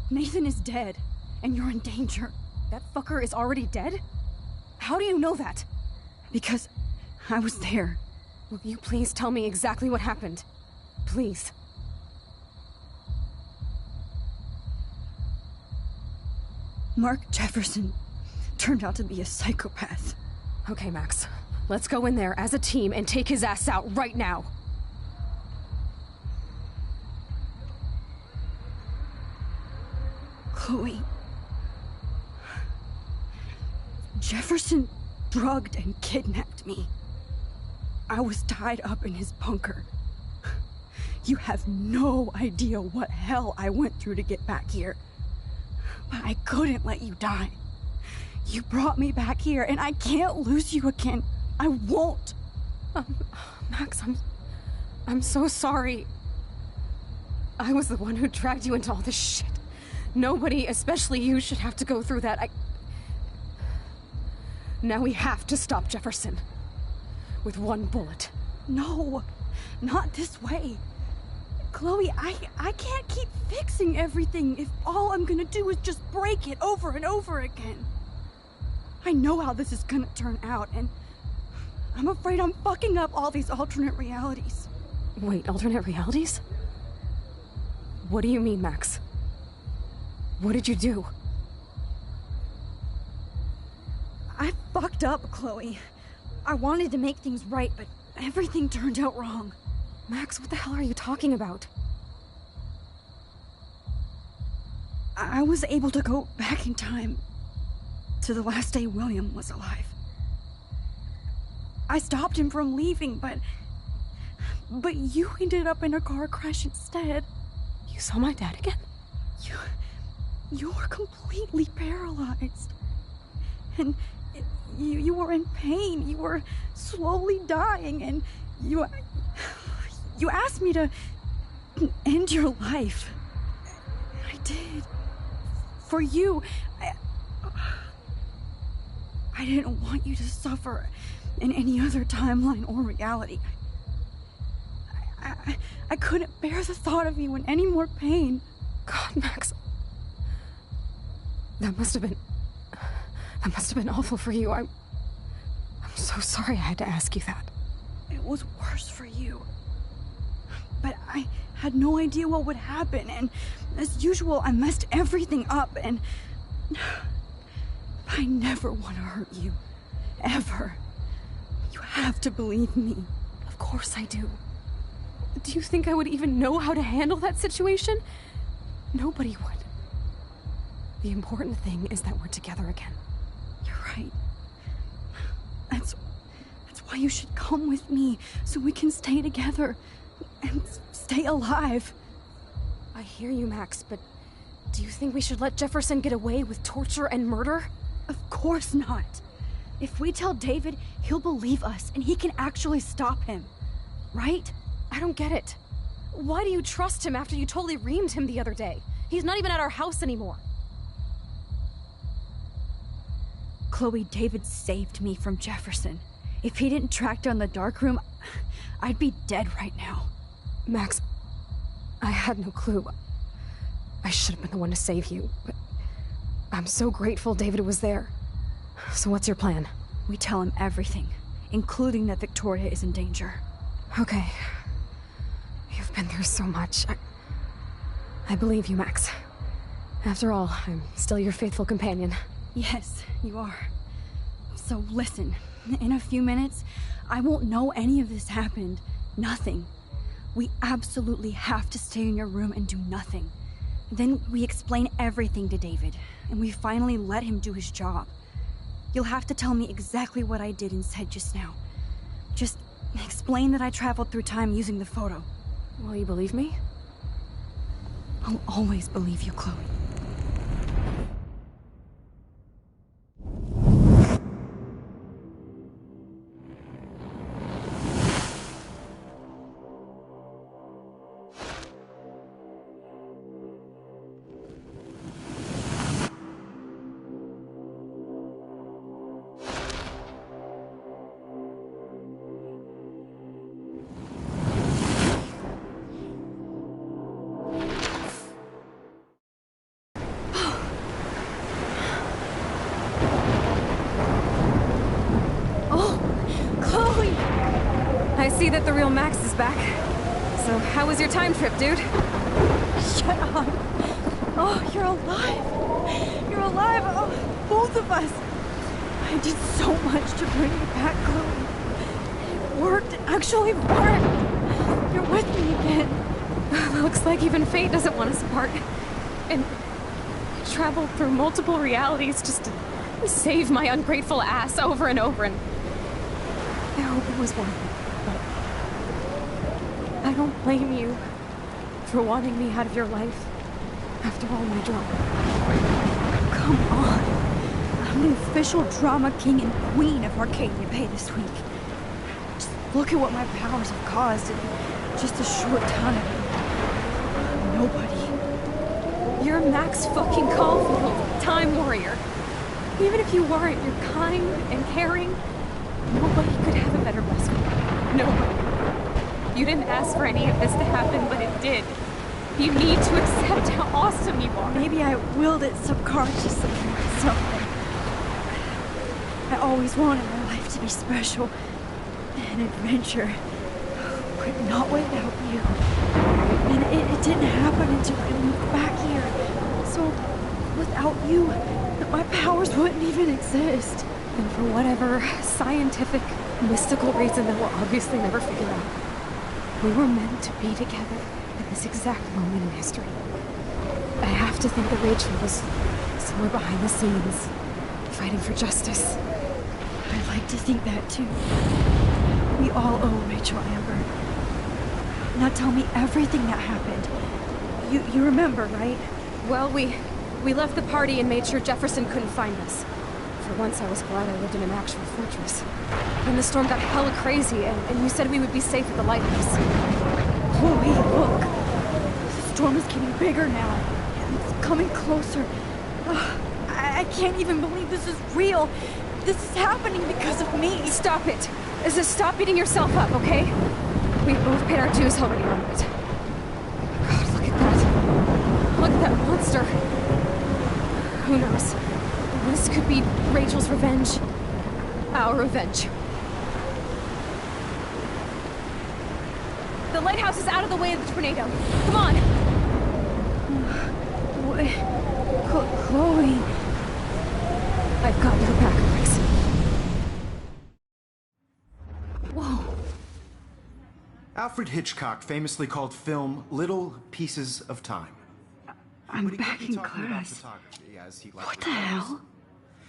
Nathan is dead, and you're in danger. That fucker is already dead? How do you know that? Because I was there. Will you please tell me exactly what happened? Please. Mark Jefferson turned out to be a psychopath. Okay, Max. Let's go in there as a team and take his ass out right now. Chloe. Jefferson drugged and kidnapped me. I was tied up in his bunker. You have no idea what hell I went through to get back here. But I couldn't let you die. You brought me back here, and I can't lose you again. I won't. Max, I'm so sorry. I was the one who dragged you into all this shit. Nobody, especially you, should have to go through that. Now we have to stop Jefferson. With one bullet. No, not this way. Chloe, I can't keep fixing everything if all I'm gonna do is just break it over and over again. I know how this is gonna turn out, and I'm afraid I'm fucking up all these alternate realities. Wait, alternate realities? What do you mean, Max? What did you do? I fucked up, Chloe. I wanted to make things right, but everything turned out wrong. Max, what the hell are you talking about? I was able to go back in time to the last day William was alive. I stopped him from leaving, but you ended up in a car crash instead. You saw my dad again? You were completely paralyzed. And you were in pain. You were slowly dying, and you asked me to end your life. I did. For you. I didn't want you to suffer in any other timeline or reality. I couldn't bear the thought of you in any more pain. God, Max. That must have been awful for you. I'm so sorry I had to ask you that. It was worse for you. But I had no idea what would happen, and as usual, I messed everything up, and I never want to hurt you. Ever. You have to believe me. Of course I do. Do you think I would even know how to handle that situation? Nobody would. The important thing is that we're together again. You're right. That's why you should come with me, so we can stay together and stay alive. I hear you, Max, but do you think we should let Jefferson get away with torture and murder? Of course not. If we tell David, he'll believe us, and he can actually stop him. Right? I don't get it. Why do you trust him after you totally reamed him the other day? He's not even at our house anymore. Chloe, David saved me from Jefferson. If he didn't track down the darkroom, I'd be dead right now. Max, I had no clue. I should have been the one to save you, but I'm so grateful David was there. So what's your plan? We tell him everything, including that Victoria is in danger. Okay. You've been through so much. I believe you, Max. After all, I'm still your faithful companion. Yes, you are. So listen, in a few minutes, I won't know any of this happened. Nothing. We absolutely have to stay in your room and do nothing. Then we explain everything to David, and we finally let him do his job. You'll have to tell me exactly what I did and said just now. Just explain that I traveled through time using the photo. Will you believe me? I'll always believe you, Chloe. I see that the real Max is back. So how was your time trip, dude? Shut up. Oh, you're alive. You're alive. Oh, both of us. I did so much to bring you back, Chloe. It worked. It actually worked. You're with me again. Looks like even fate doesn't want us apart. And I traveled through multiple realities just to save my ungrateful ass over and over, and I hope it was worth it. I don't blame you for wanting me out of your life after all my drama. Come on. I'm the official drama king and queen of Arcadia Bay this week. Just look at what my powers have caused in just a short time. Nobody. You're Max fucking Caulfield, Time Warrior. Even if you weren't, you're kind and caring. Nobody could have a better best friend. Nobody. You didn't ask for any of this to happen, but it did. You need to accept how awesome you are. Maybe I willed it subconsciously or something. I always wanted my life to be special. An adventure. But not without you. And it didn't happen until I moved back here. So, without you, my powers wouldn't even exist. And for whatever scientific, mystical reason that we'll obviously never figure out, we were meant to be together at this exact moment in history. I have to think that Rachel was somewhere behind the scenes, fighting for justice. I'd like to think that too. We all owe Rachel Amber. Now tell me everything that happened. You remember, right? Well, we left the party and made sure Jefferson couldn't find us. For once, I was glad I lived in an actual fortress. Then the storm got hella crazy, and you said we would be safe at the lighthouse. Chloe, look! The storm is getting bigger now. It's coming closer. Ugh, I can't even believe this is real. This is happening because of me. Stop it! Stop beating yourself up, okay? We both paid our dues already on it. God, look at that. Look at that monster. Who knows? This could be Rachel's revenge. Our revenge. The lighthouse is out of the way of the tornado. Come on! Chloe... I've got your back, Max. Whoa. Alfred Hitchcock famously called film little pieces of time. I'm back in class. What the hell?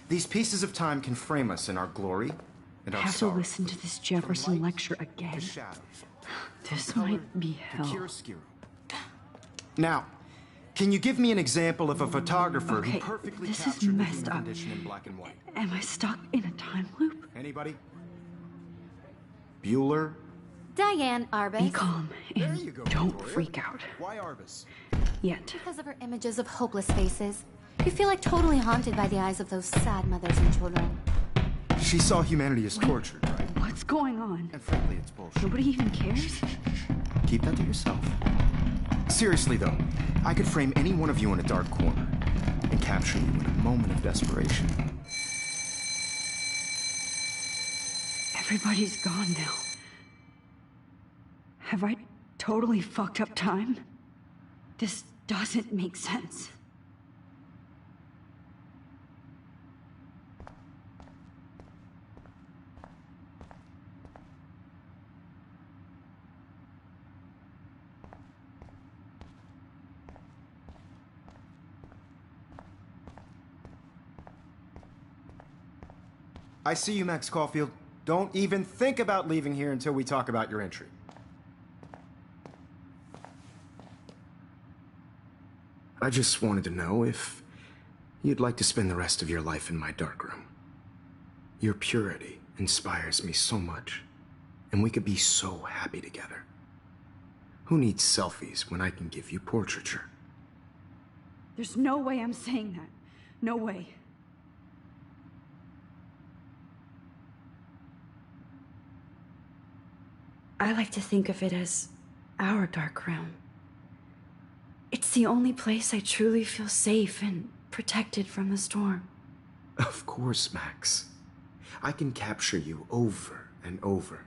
These pieces of time can frame us in our glory and I our have to sorrow. listen to this Jefferson lecture again. This might be hell. Now, can you give me an example of a photographer Okay, who perfectly this is captured the messed human up. condition in black and white? Am I stuck in a time loop? Anybody? Bueller? Diane Arbus. Be calm and don't freak out. Why Arbus? Yet. Because of her images of hopeless faces. You feel like totally haunted by the eyes of those sad mothers and children. She saw humanity as tortured, right? What's going on? And frankly, it's bullshit. Nobody even cares? Keep that to yourself. Seriously, though, I could frame any one of you in a dark corner and capture you in a moment of desperation. Everybody's gone now. Have I totally fucked up time? This doesn't make sense. I see you, Max Caulfield. Don't even think about leaving here until we talk about your entry. I just wanted to know if you'd like to spend the rest of your life in my darkroom. Your purity inspires me so much, and we could be so happy together. Who needs selfies when I can give you portraiture? There's no way I'm saying that. No way. I like to think of it as our dark room. It's the only place I truly feel safe and protected from the storm. Of course, Max. I can capture you over and over.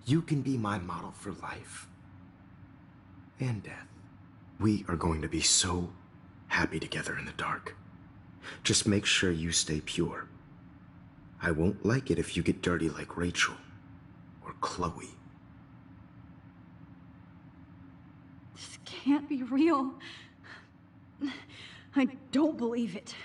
You can be my model for life and death. We are going to be so happy together in the dark. Just make sure you stay pure. I won't like it if you get dirty like Rachel or Chloe. This can't be real. I don't believe it.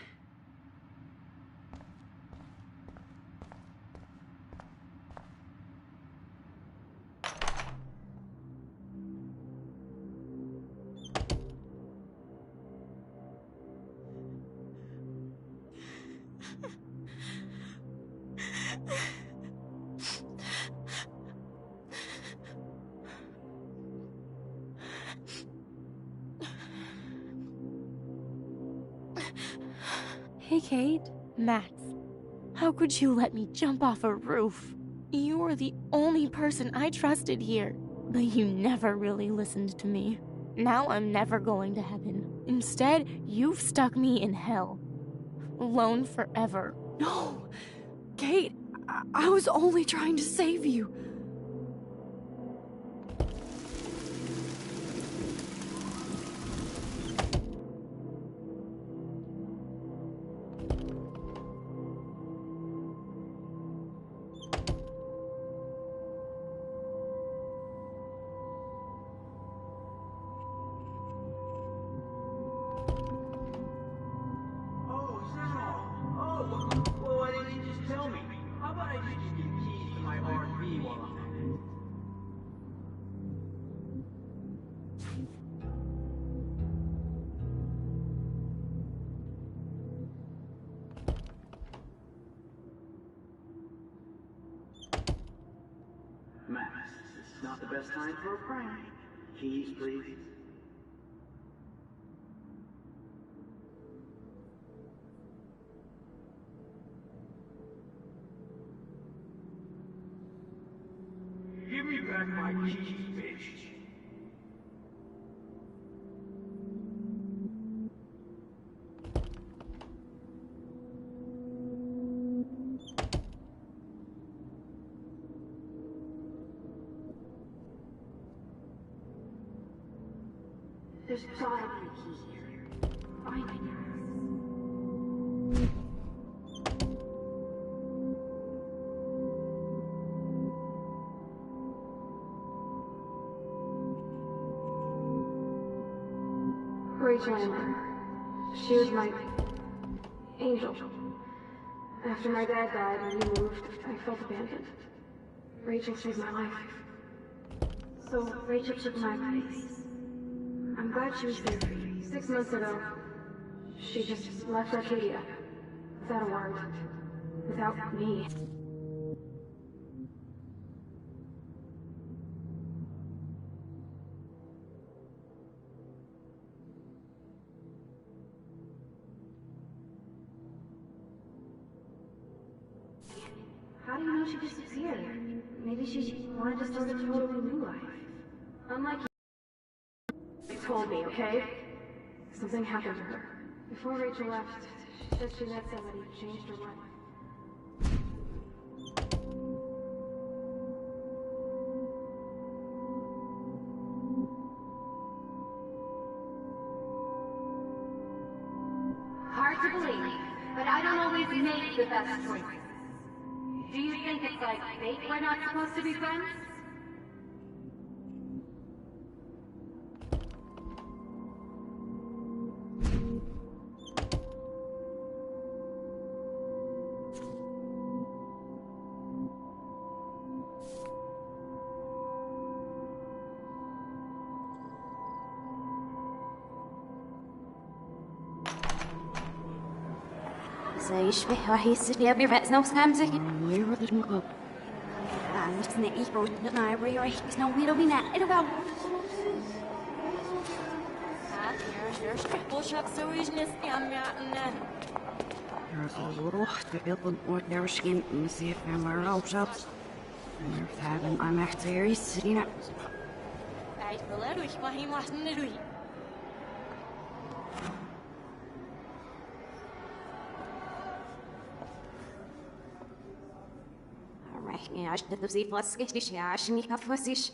Hey, Kate. Max. How could you let me jump off a roof? You were the only person I trusted here, but you never really listened to me. Now I'm never going to heaven. Instead, you've stuck me in hell. Alone forever. No! Kate, I was only trying to save you. best time for a prank. Keys, please. Give me back my keys, bitch. There's gotta be a key here. Find it. Rachel Amber. She was my angel. After my dad died and we moved, I felt abandoned. Rachel saved my life. So Rachel took my place. I'm glad she was there for you. 6 months ago, she just left Arcadia. Without a word. Without me. How do you know she disappeared? Maybe she wanted to start a totally new life. Unlike you told me, okay? Something happened to her. Before Rachel left, she said she met somebody who changed her life. Hard to believe, but I don't always make the best choices. Do you think it's like fate we're not supposed to be friends? زي يشبه راح يصير يبي رأس نفس همزة ويرد المقاب عندك نقي بودنا يبري راح يسنو ويرو بينا إلو قام Bullshit sewage I'm روح تبيض ودرشين مسيف عمر وشط مرتابن I'm احتيري سرينا I believe ich war hier was nicht. رحني عشت تبزي فاسكش عشني كفوسيش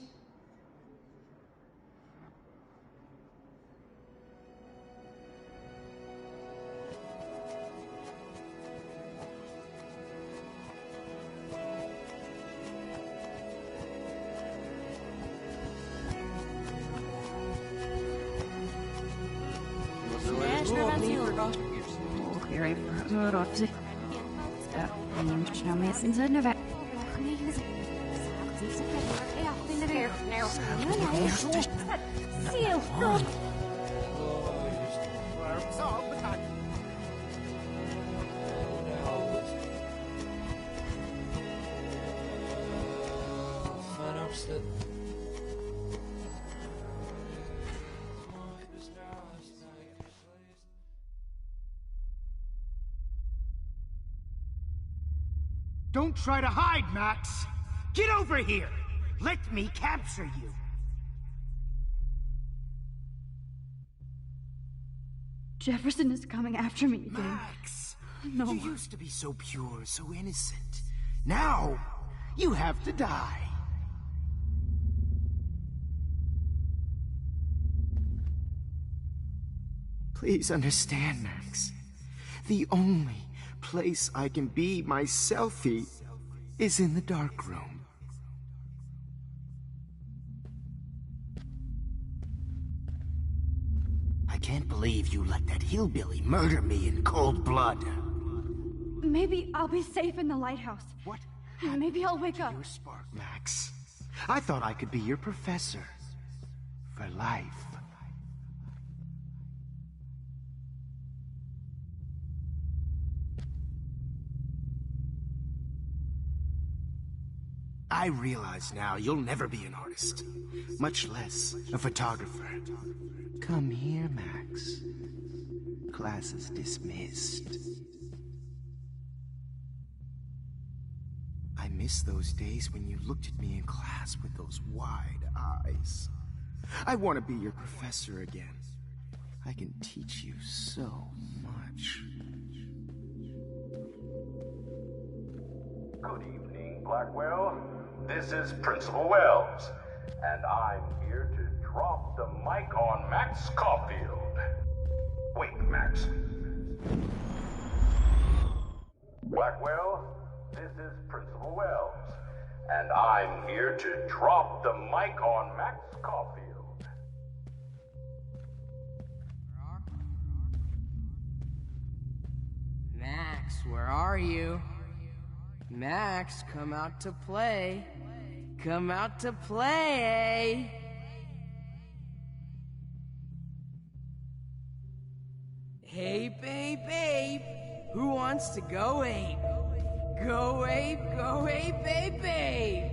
Don't try to hide, Max! Get over here! Let me capture you! Jefferson is coming after me again. Max! No. You used to be so pure, so innocent. Now, you have to die. Please understand, Max. The only place I can be myself is in the dark room. I can't believe you let that hillbilly murder me in cold blood. Maybe I'll be safe in the lighthouse. What? Maybe I'll wake up. Your spark, Max. I thought I could be your professor. For life. I realize now you'll never be an artist, much less a photographer. Come here, Max. Class is dismissed. I miss those days when you looked at me in class with those wide eyes. I want to be your professor again. I can teach you so much. Good evening, Blackwell. This is Principal Wells, and I'm here to drop the mic on Max Caulfield. Wait, Max. Blackwell, this is Principal Wells, and I'm here to drop the mic on Max Caulfield. Max, where are you? Max, come out to play. Come out to play. Hey, babe. Who wants to go ape? Go ape, babe.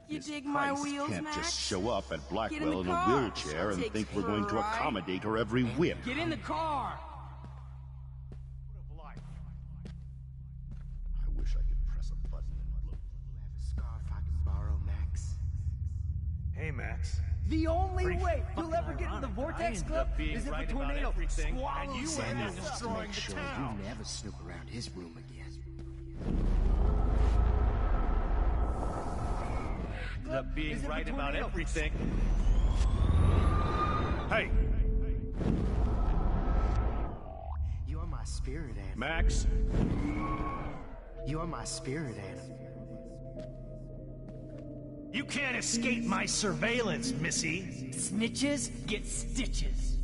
You dig my wheels, can't Max? just show up at Get in Blackwell in the a car. wheelchair and Take think me we're for going a to ride. accommodate her every whim. Get in the car. I wish I could press a button and blow. You have a scarf I can borrow, Max? Hey, Max. The only Pretty way fucking you'll ever get to the ironic. Vortex I ended Club up being is if right a about tornado everything, swallows and you us. ended up Just to destroying make the sure town. you never snoop around his room again. Ended up being Is it a right about tornado? everything. Hey, You're my spirit animal. Max. You're my spirit animal. You can't escape my surveillance, missy. Snitches get stitches.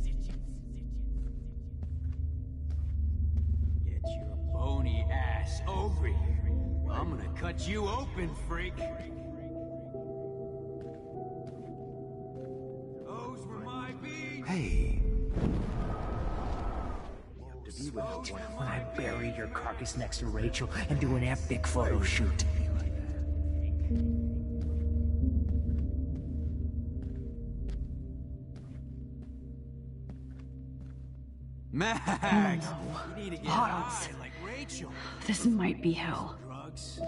Get your bony ass over here. I'm gonna cut you open, freak. Those were my beats. Hey. When I bury your carcass next to Rachel and do an epic photo shoot. Max! Oh, no. You need to get Bottoms. high like Rachel. This might be hell. Drugs.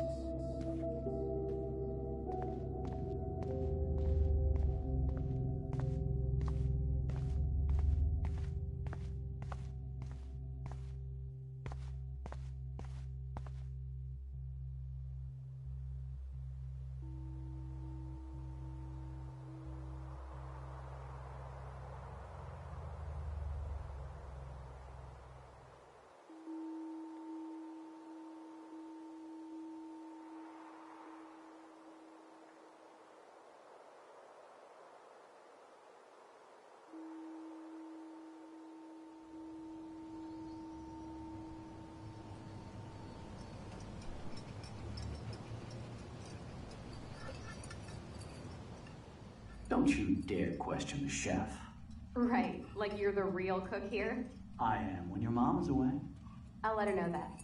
Don't you dare question the chef. Right, like you're the real cook here? I am when your mom is away. I'll let her know that.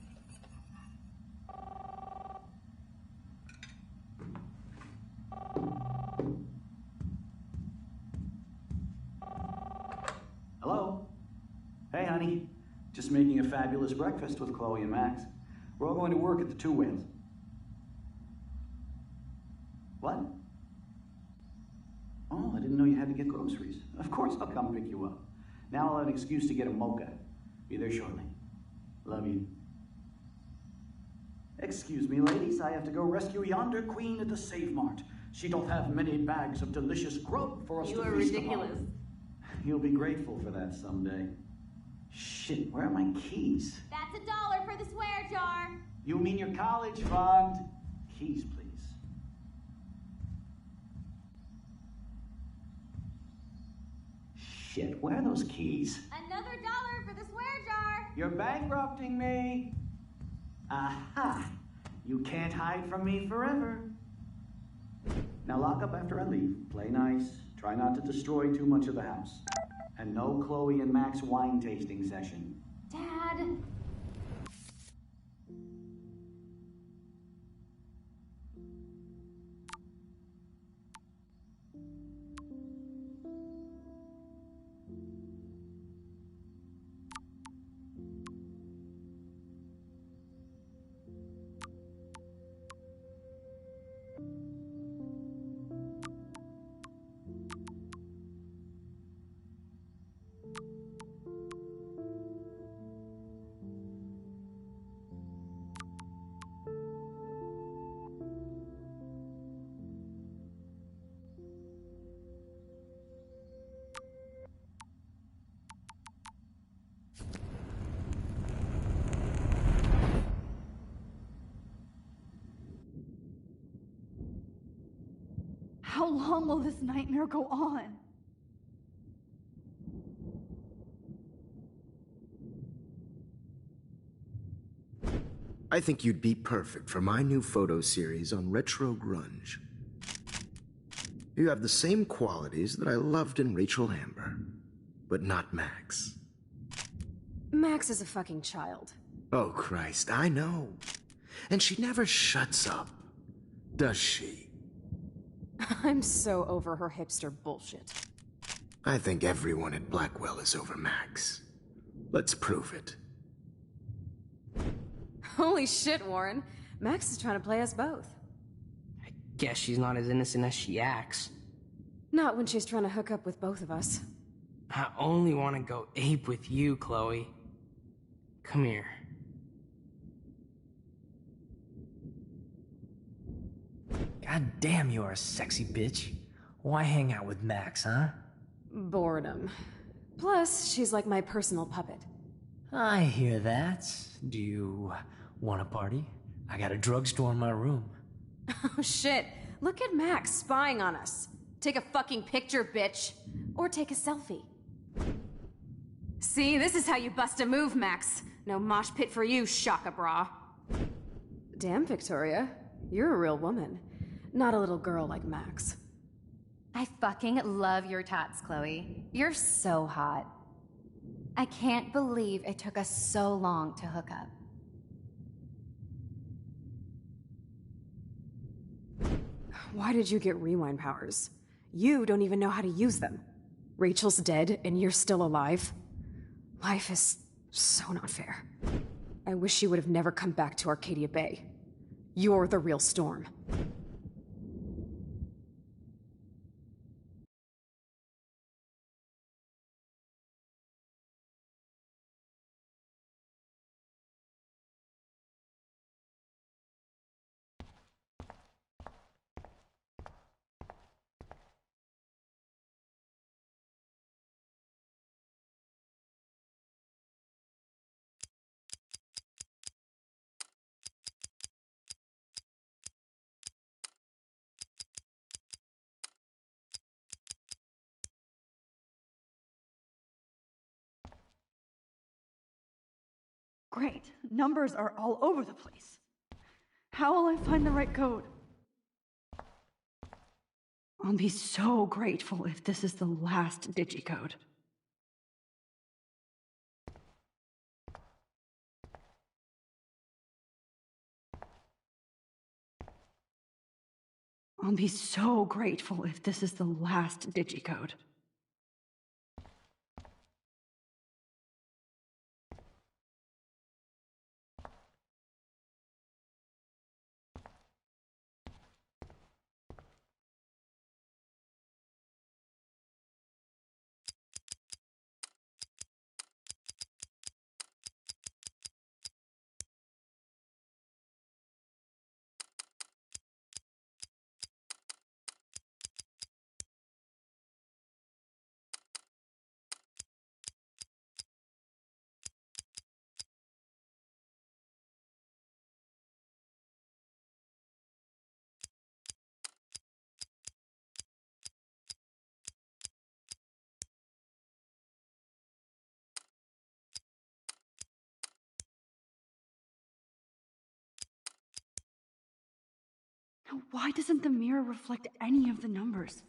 Hello? Hey, honey. Just making a fabulous breakfast with Chloe and Max. We're all going to work at the Two Whales. What? Oh, I didn't know you had to get groceries. Of course I'll come pick you up. Now I'll have an excuse to get a mocha. Be there shortly. Love you. Excuse me, ladies. I have to go rescue yonder queen at the Save Mart. She doth have many bags of delicious grub for us You to are feast ridiculous. upon. You'll be grateful for that someday. Shit, where are my keys? That's $1 for the swear jar. You mean your college fund? Keys, please. Shit, where are those keys? Another $1 for the swear jar. You're bankrupting me. Aha! You can't hide from me forever. Now lock up after I leave. Play nice. Try not to destroy too much of the house. And no Chloe and Max wine tasting session. Dad, How long will this nightmare go on? I think you'd be perfect for my new photo series on retro grunge. You have the same qualities that I loved in Rachel Amber, but not Max. Max is a fucking child. Oh, Christ, I know. And she never shuts up, does she? I'm so over her hipster bullshit. I think everyone at Blackwell is over Max. Let's prove it. Holy shit, Warren. Max is trying to play us both. Guess she's not as innocent as she acts. Not when she's trying to hook up with both of us. I only want to go ape with you, Chloe. Come here. God damn, you are a sexy bitch. Why hang out with Max, huh? Boredom. Plus, she's like my personal puppet. I hear that. Do you want a party? I got a drugstore in my room. Oh shit, look at Max spying on us. Take a fucking picture, bitch. Or take a selfie. See, this is how you bust a move, Max. No mosh pit for you, Shaka Bra. Damn, Victoria. You're a real woman. Not a little girl like Max. I fucking love your tats, Chloe. You're so hot. I can't believe it took us so long to hook up. Why did you get rewind powers? You don't even know how to use them. Rachel's dead and you're still alive. Life is so not fair. I wish you would have never come back to Arcadia Bay. You're the real Storm. Great. Numbers are all over the place. How will I find the right code? I'll be so grateful if this is the last digicode. I'll be so grateful if this is the last digicode. Now, why doesn't the mirror reflect any of the numbers?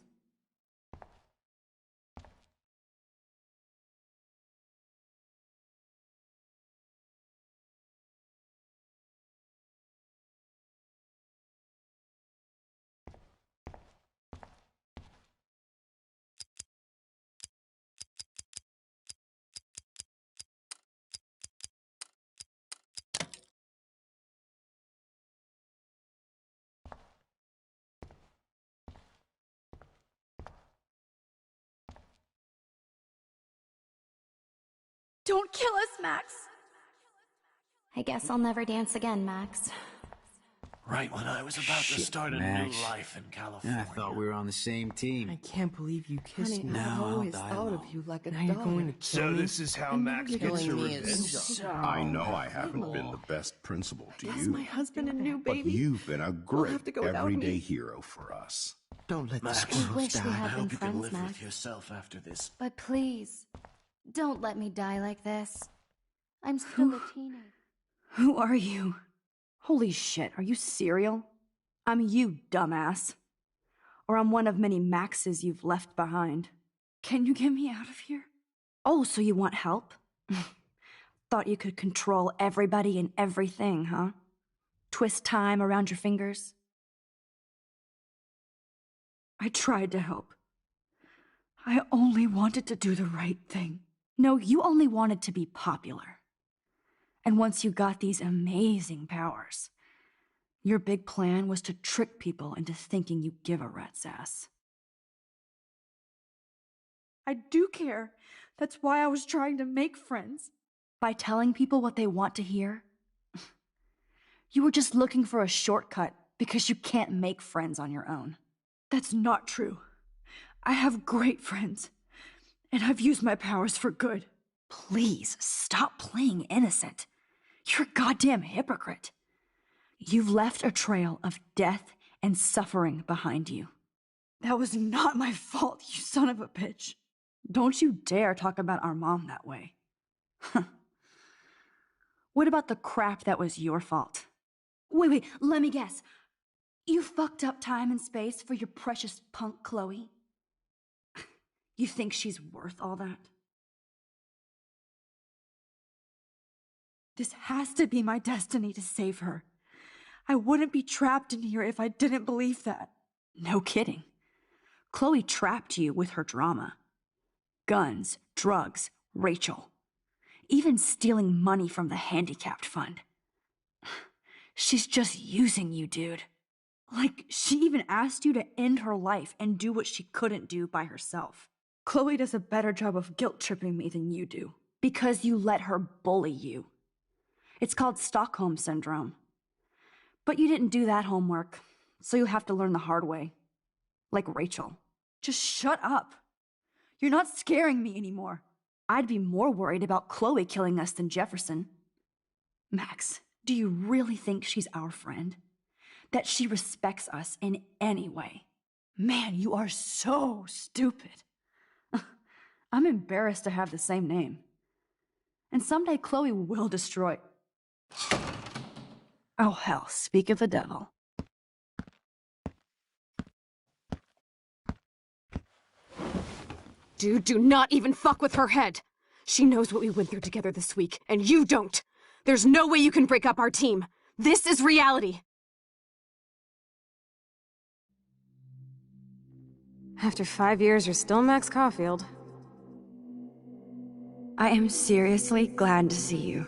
Don't kill us, Max! I guess I'll never dance again, Max. Right when I was about to start a Max. new life in California. I thought we were on the same team. I can't believe you kissed Honey, me. I've No, always I thought know. of you like a Now you're daughter. going to kill So me? this is how And now Max you're gets killing her me revenge. is I know I haven't been the best principal to That's you, my husband and new but baby. you've been a We'll great have to go without everyday me. hero for us. Don't let the I squirrels wish down. we I had been hope you can friends, live Max. with yourself after this. But please, don't let me die like this. I'm still a teenager. Who are you? Holy shit, are you serial? I'm you, dumbass. Or I'm one of many Maxes you've left behind. Can you get me out of here? Oh, so you want help? Thought you could control everybody and everything, huh? Twist time around your fingers? I tried to help. I only wanted to do the right thing. No, you only wanted to be popular. And once you got these amazing powers, your big plan was to trick people into thinking you give a rat's ass. I do care. That's why I was trying to make friends. By telling people what they want to hear? You were just looking for a shortcut because you can't make friends on your own. That's not true. I have great friends, and I've used my powers for good. Please, stop playing innocent. You're a goddamn hypocrite. You've left a trail of death and suffering behind you. That was not my fault, you son of a bitch. Don't you dare talk about our mom that way. What about the crap that was your fault? Wait, let me guess. You fucked up time and space for your precious punk Chloe? You think she's worth all that? This has to be my destiny to save her. I wouldn't be trapped in here if I didn't believe that. No kidding. Chloe trapped you with her drama. Guns, drugs, Rachel. Even stealing money from the handicapped fund. She's just using you, dude. Like, she even asked you to end her life and do what she couldn't do by herself. Chloe does a better job of guilt-tripping me than you do. Because you let her bully you. It's called Stockholm Syndrome. But you didn't do that homework, so you'll have to learn the hard way. Like Rachel. Just shut up. You're not scaring me anymore. I'd be more worried about Chloe killing us than Jefferson. Max, do you really think she's our friend? That she respects us in any way? Man, you are so stupid. I'm embarrassed to have the same name. And someday Chloe will destroy... Oh hell, speak of the devil. Dude, do not even fuck with her head. She knows what we went through together this week, and you don't. There's no way you can break up our team. This is reality. After 5 years, you're still Max Caulfield. I am seriously glad to see you.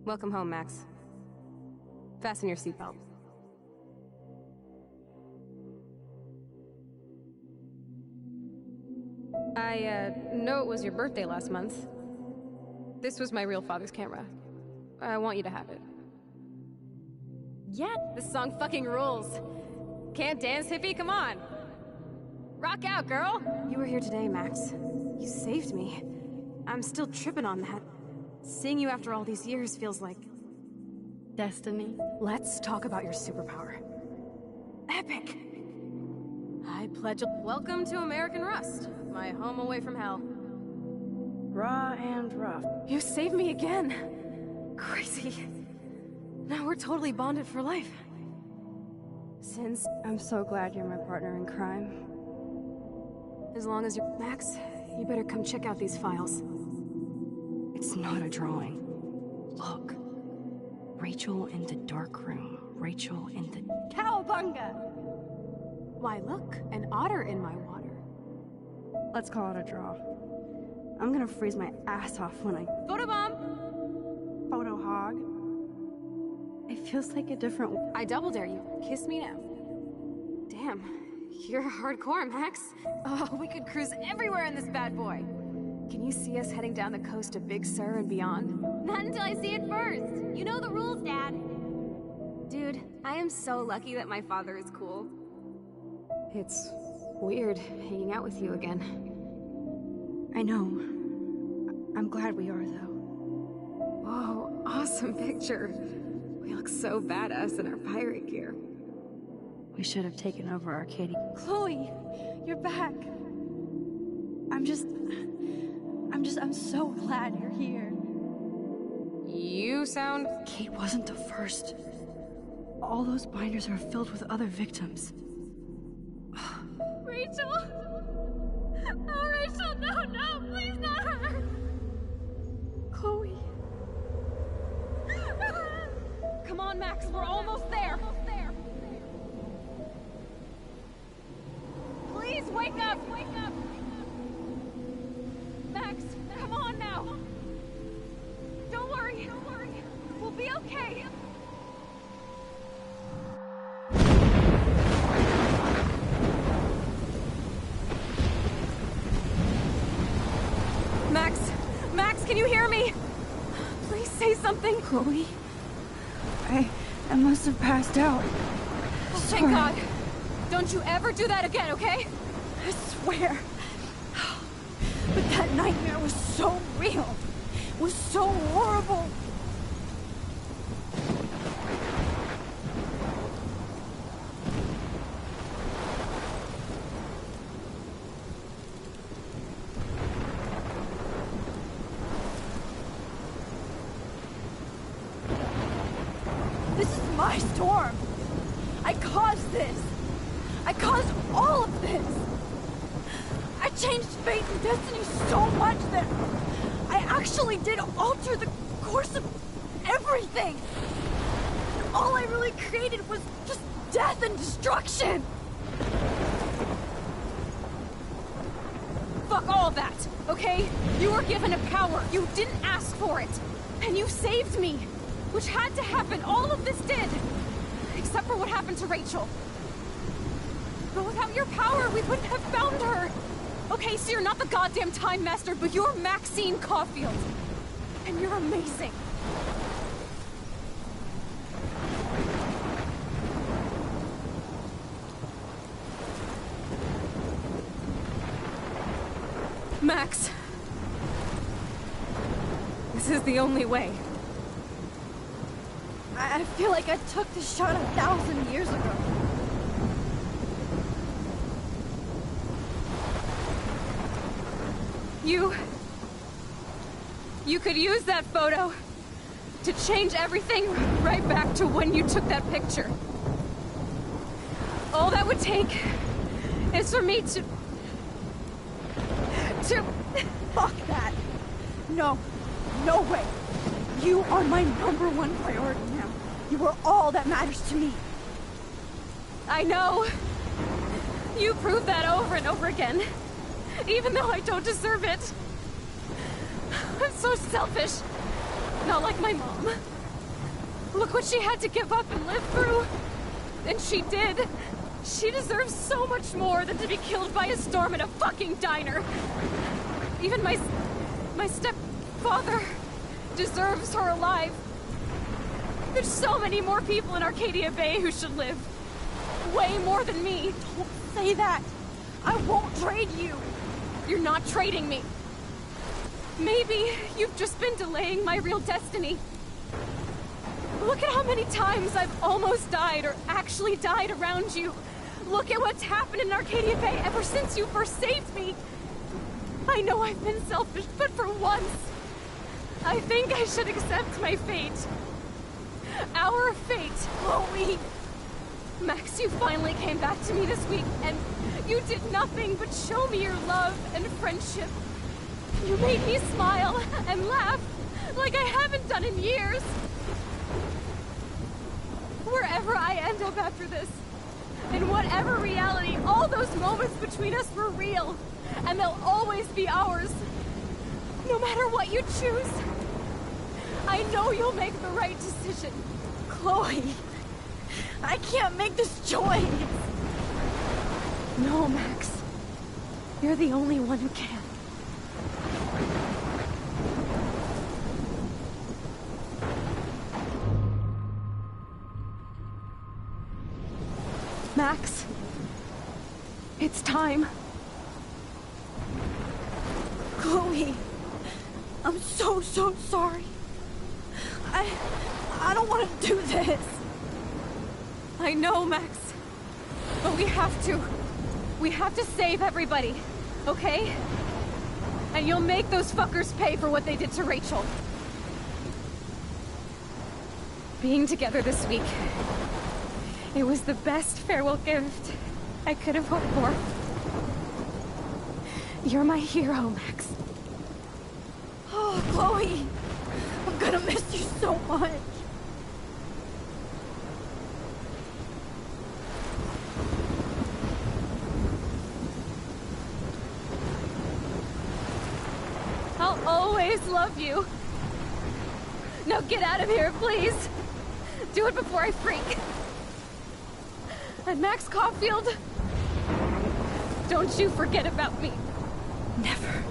Welcome home, Max. Fasten your seatbelt. I know it was your birthday last month. This was my real father's camera. I want you to have it. Yeah, this song fucking rules. Can't dance, hippie? Come on. Rock out, girl. You were here today, Max. You saved me. I'm still tripping on that. Seeing you after all these years feels like... destiny. Let's talk about your superpower. Epic! I pledge a... Welcome to American Rust, my home away from hell. Raw and rough. You saved me again. Crazy. Now we're totally bonded for life. Since I'm so glad you're my partner in crime. As long as you're... Max, you better come check out these files. It's not a drawing. Look. Rachel in the dark room. Rachel in the... Cowabunga! Why, look, an otter in my water. Let's call it a draw. I'm gonna freeze my ass off when I... Photobomb! Photo hog. It feels like a different... I double dare you. Kiss me now. Damn, you're hardcore, Max. Oh, we could cruise everywhere in this bad boy. Can you see us heading down the coast of Big Sur and beyond? Not until I see it first. You know the rules, Dad. Dude, I am so lucky that my father is cool. It's weird hanging out with you again. I know. I'm glad we are, though. Whoa, awesome picture. We look so badass in our pirate gear. We should have taken over Arcadia. Chloe, you're back. I'm so glad you're here. You sound... Kate wasn't the first. All those binders are filled with other victims. Rachel! Oh, Rachel, no, please not her! Chloe. Come on, Max, we're almost there. Please wake up! Max, come on now. Don't worry. We'll be okay. Max, can you hear me? Please say something. Chloe? I must have passed out. Oh, thank God. Don't you ever do that again, okay? I swear. But that nightmare was so real. It was so horrible. This is my storm. I caused this. I caused all of this. I changed fate and destiny so much that I actually did alter the course of everything. And all I really created was just death and destruction. Fuck all of that, okay? You were given a power. You didn't ask for it. And you saved me. Which had to happen. All of this did. Except for what happened to Rachel. But without your power, we wouldn't have found her. Okay, so you're not the goddamn Time Master, but you're Maxine Caulfield. And you're amazing. Max. This is the only way. I feel like I took this shot 1,000 years ago. You could use that photo to change everything right back to when you took that picture. All that would take is for me to... Fuck that. No way. You are my #1 priority now. You are all that matters to me. I know. You proved that over and over again. Even though I don't deserve it. I'm so selfish. Not like my mom. Look what she had to give up and live through. And she did. She deserves so much more than to be killed by a storm in a fucking diner. Even my stepfather deserves her alive. There's so many more people in Arcadia Bay who should live. Way more than me. Don't say that. I won't trade you. You're not trading me. Maybe you've just been delaying my real destiny. Look at how many times I've almost died or actually died around you. Look at what's happened in Arcadia Bay ever since you first saved me. I know I've been selfish, but for once, I think I should accept my fate. Our fate, Chloe. Max, you finally came back to me this week, and you did nothing but show me your love and friendship. You made me smile and laugh like I haven't done in years. Wherever I end up after this, in whatever reality, all those moments between us were real, and they'll always be ours. No matter what you choose, I know you'll make the right decision. Chloe, I can't make this choice. No, Max. You're the only one who can. Max, it's time. Chloe, I'm so sorry. I don't want to do this. I know, Max. But we have to. We have to save everybody, okay? And you'll make those fuckers pay for what they did to Rachel. Being together this week, it was the best farewell gift I could have hoped for. You're my hero, Max. Oh, Chloe! I'm gonna miss you so much. I'll always love you. Now get out of here, please. Do it before I freak. And Max Caulfield, don't you forget about me. Never.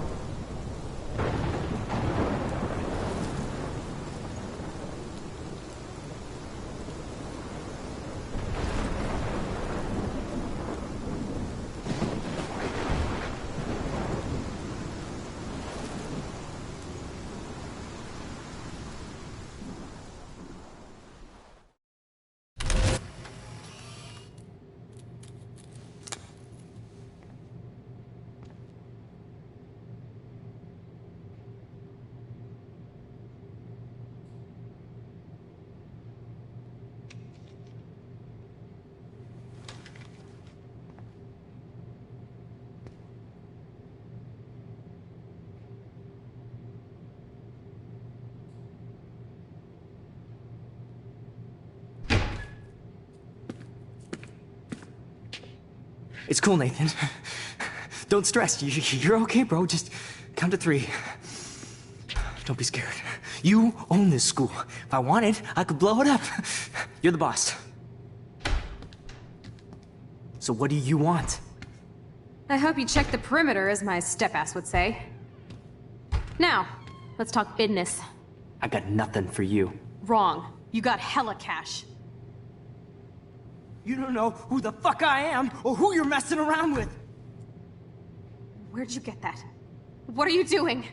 It's cool, Nathan. Don't stress. You're okay, bro. Just count to 3. Don't be scared. You own this school. If I wanted, I could blow it up. You're the boss. So what do you want? I hope you check the perimeter, as my step-ass would say. Now, let's talk business. I got nothing for you. Wrong. You got hella cash. You don't know who the fuck I am or who you're messing around with. Where'd you get that? What are you doing?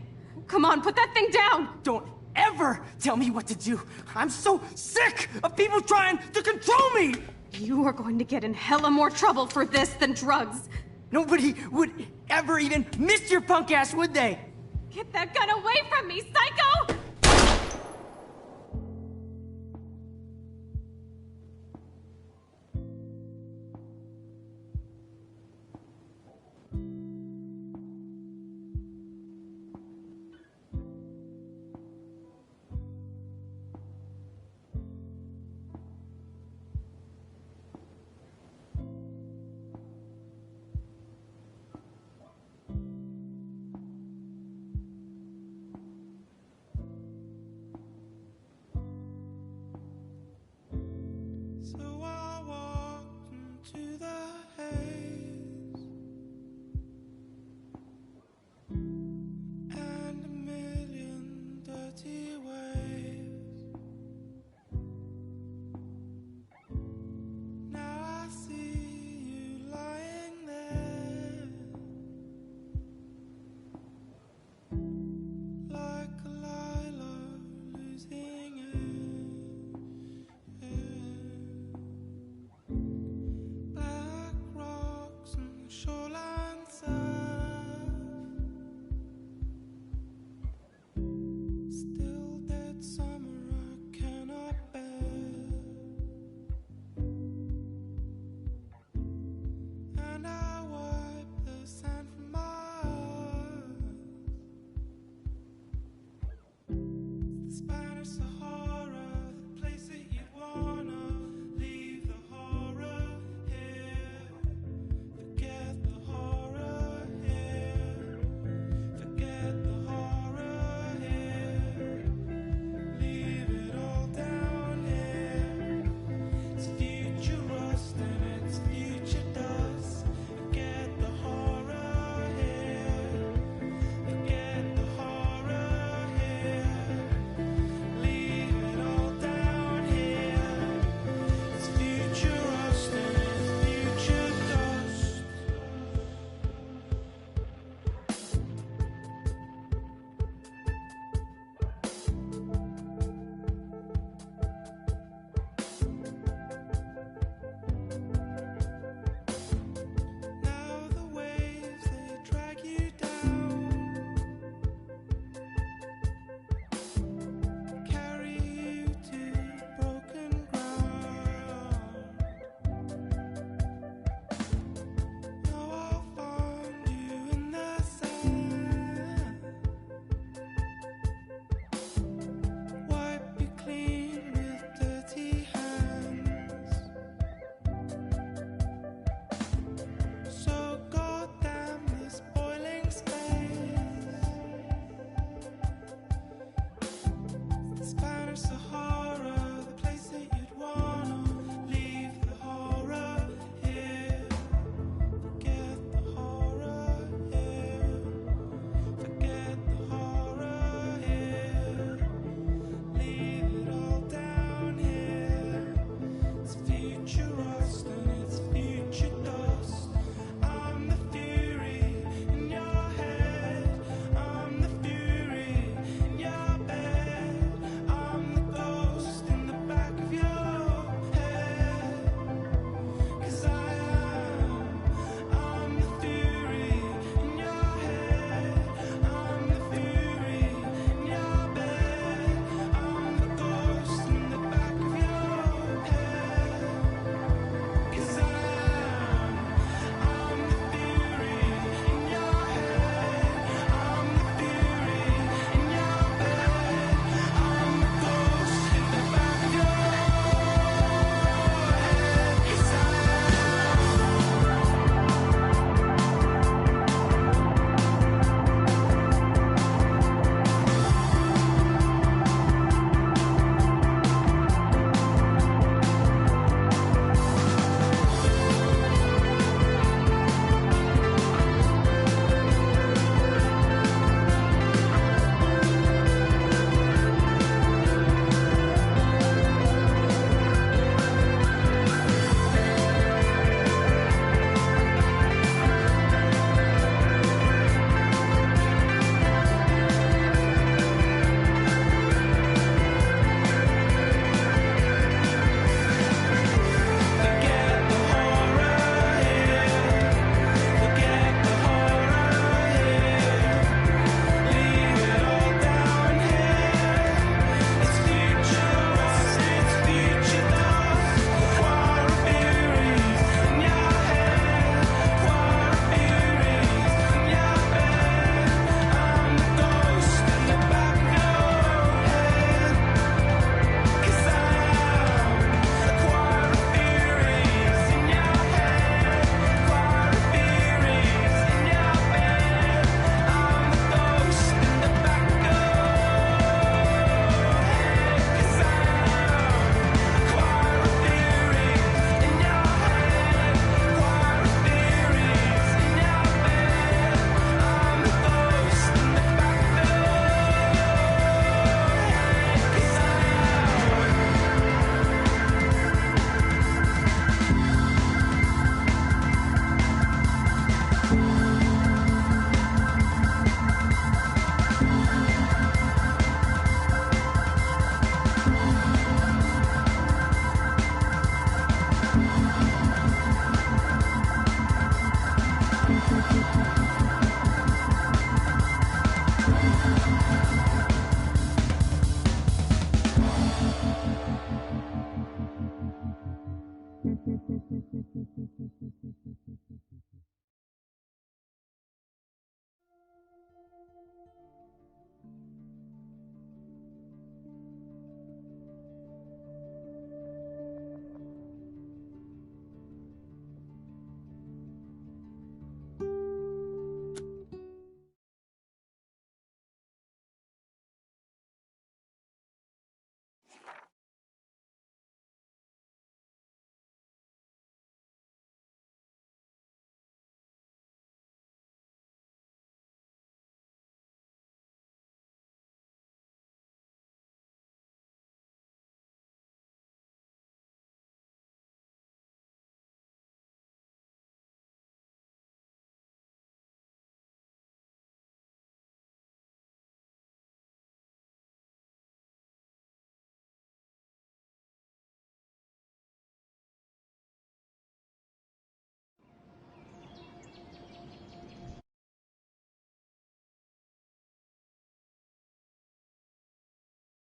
Come on, put that thing down! Don't ever tell me what to do. I'm so sick of people trying to control me! You are going to get in hella more trouble for this than drugs. Nobody would ever even miss your punk ass, would they? Get that gun away from me, psycho!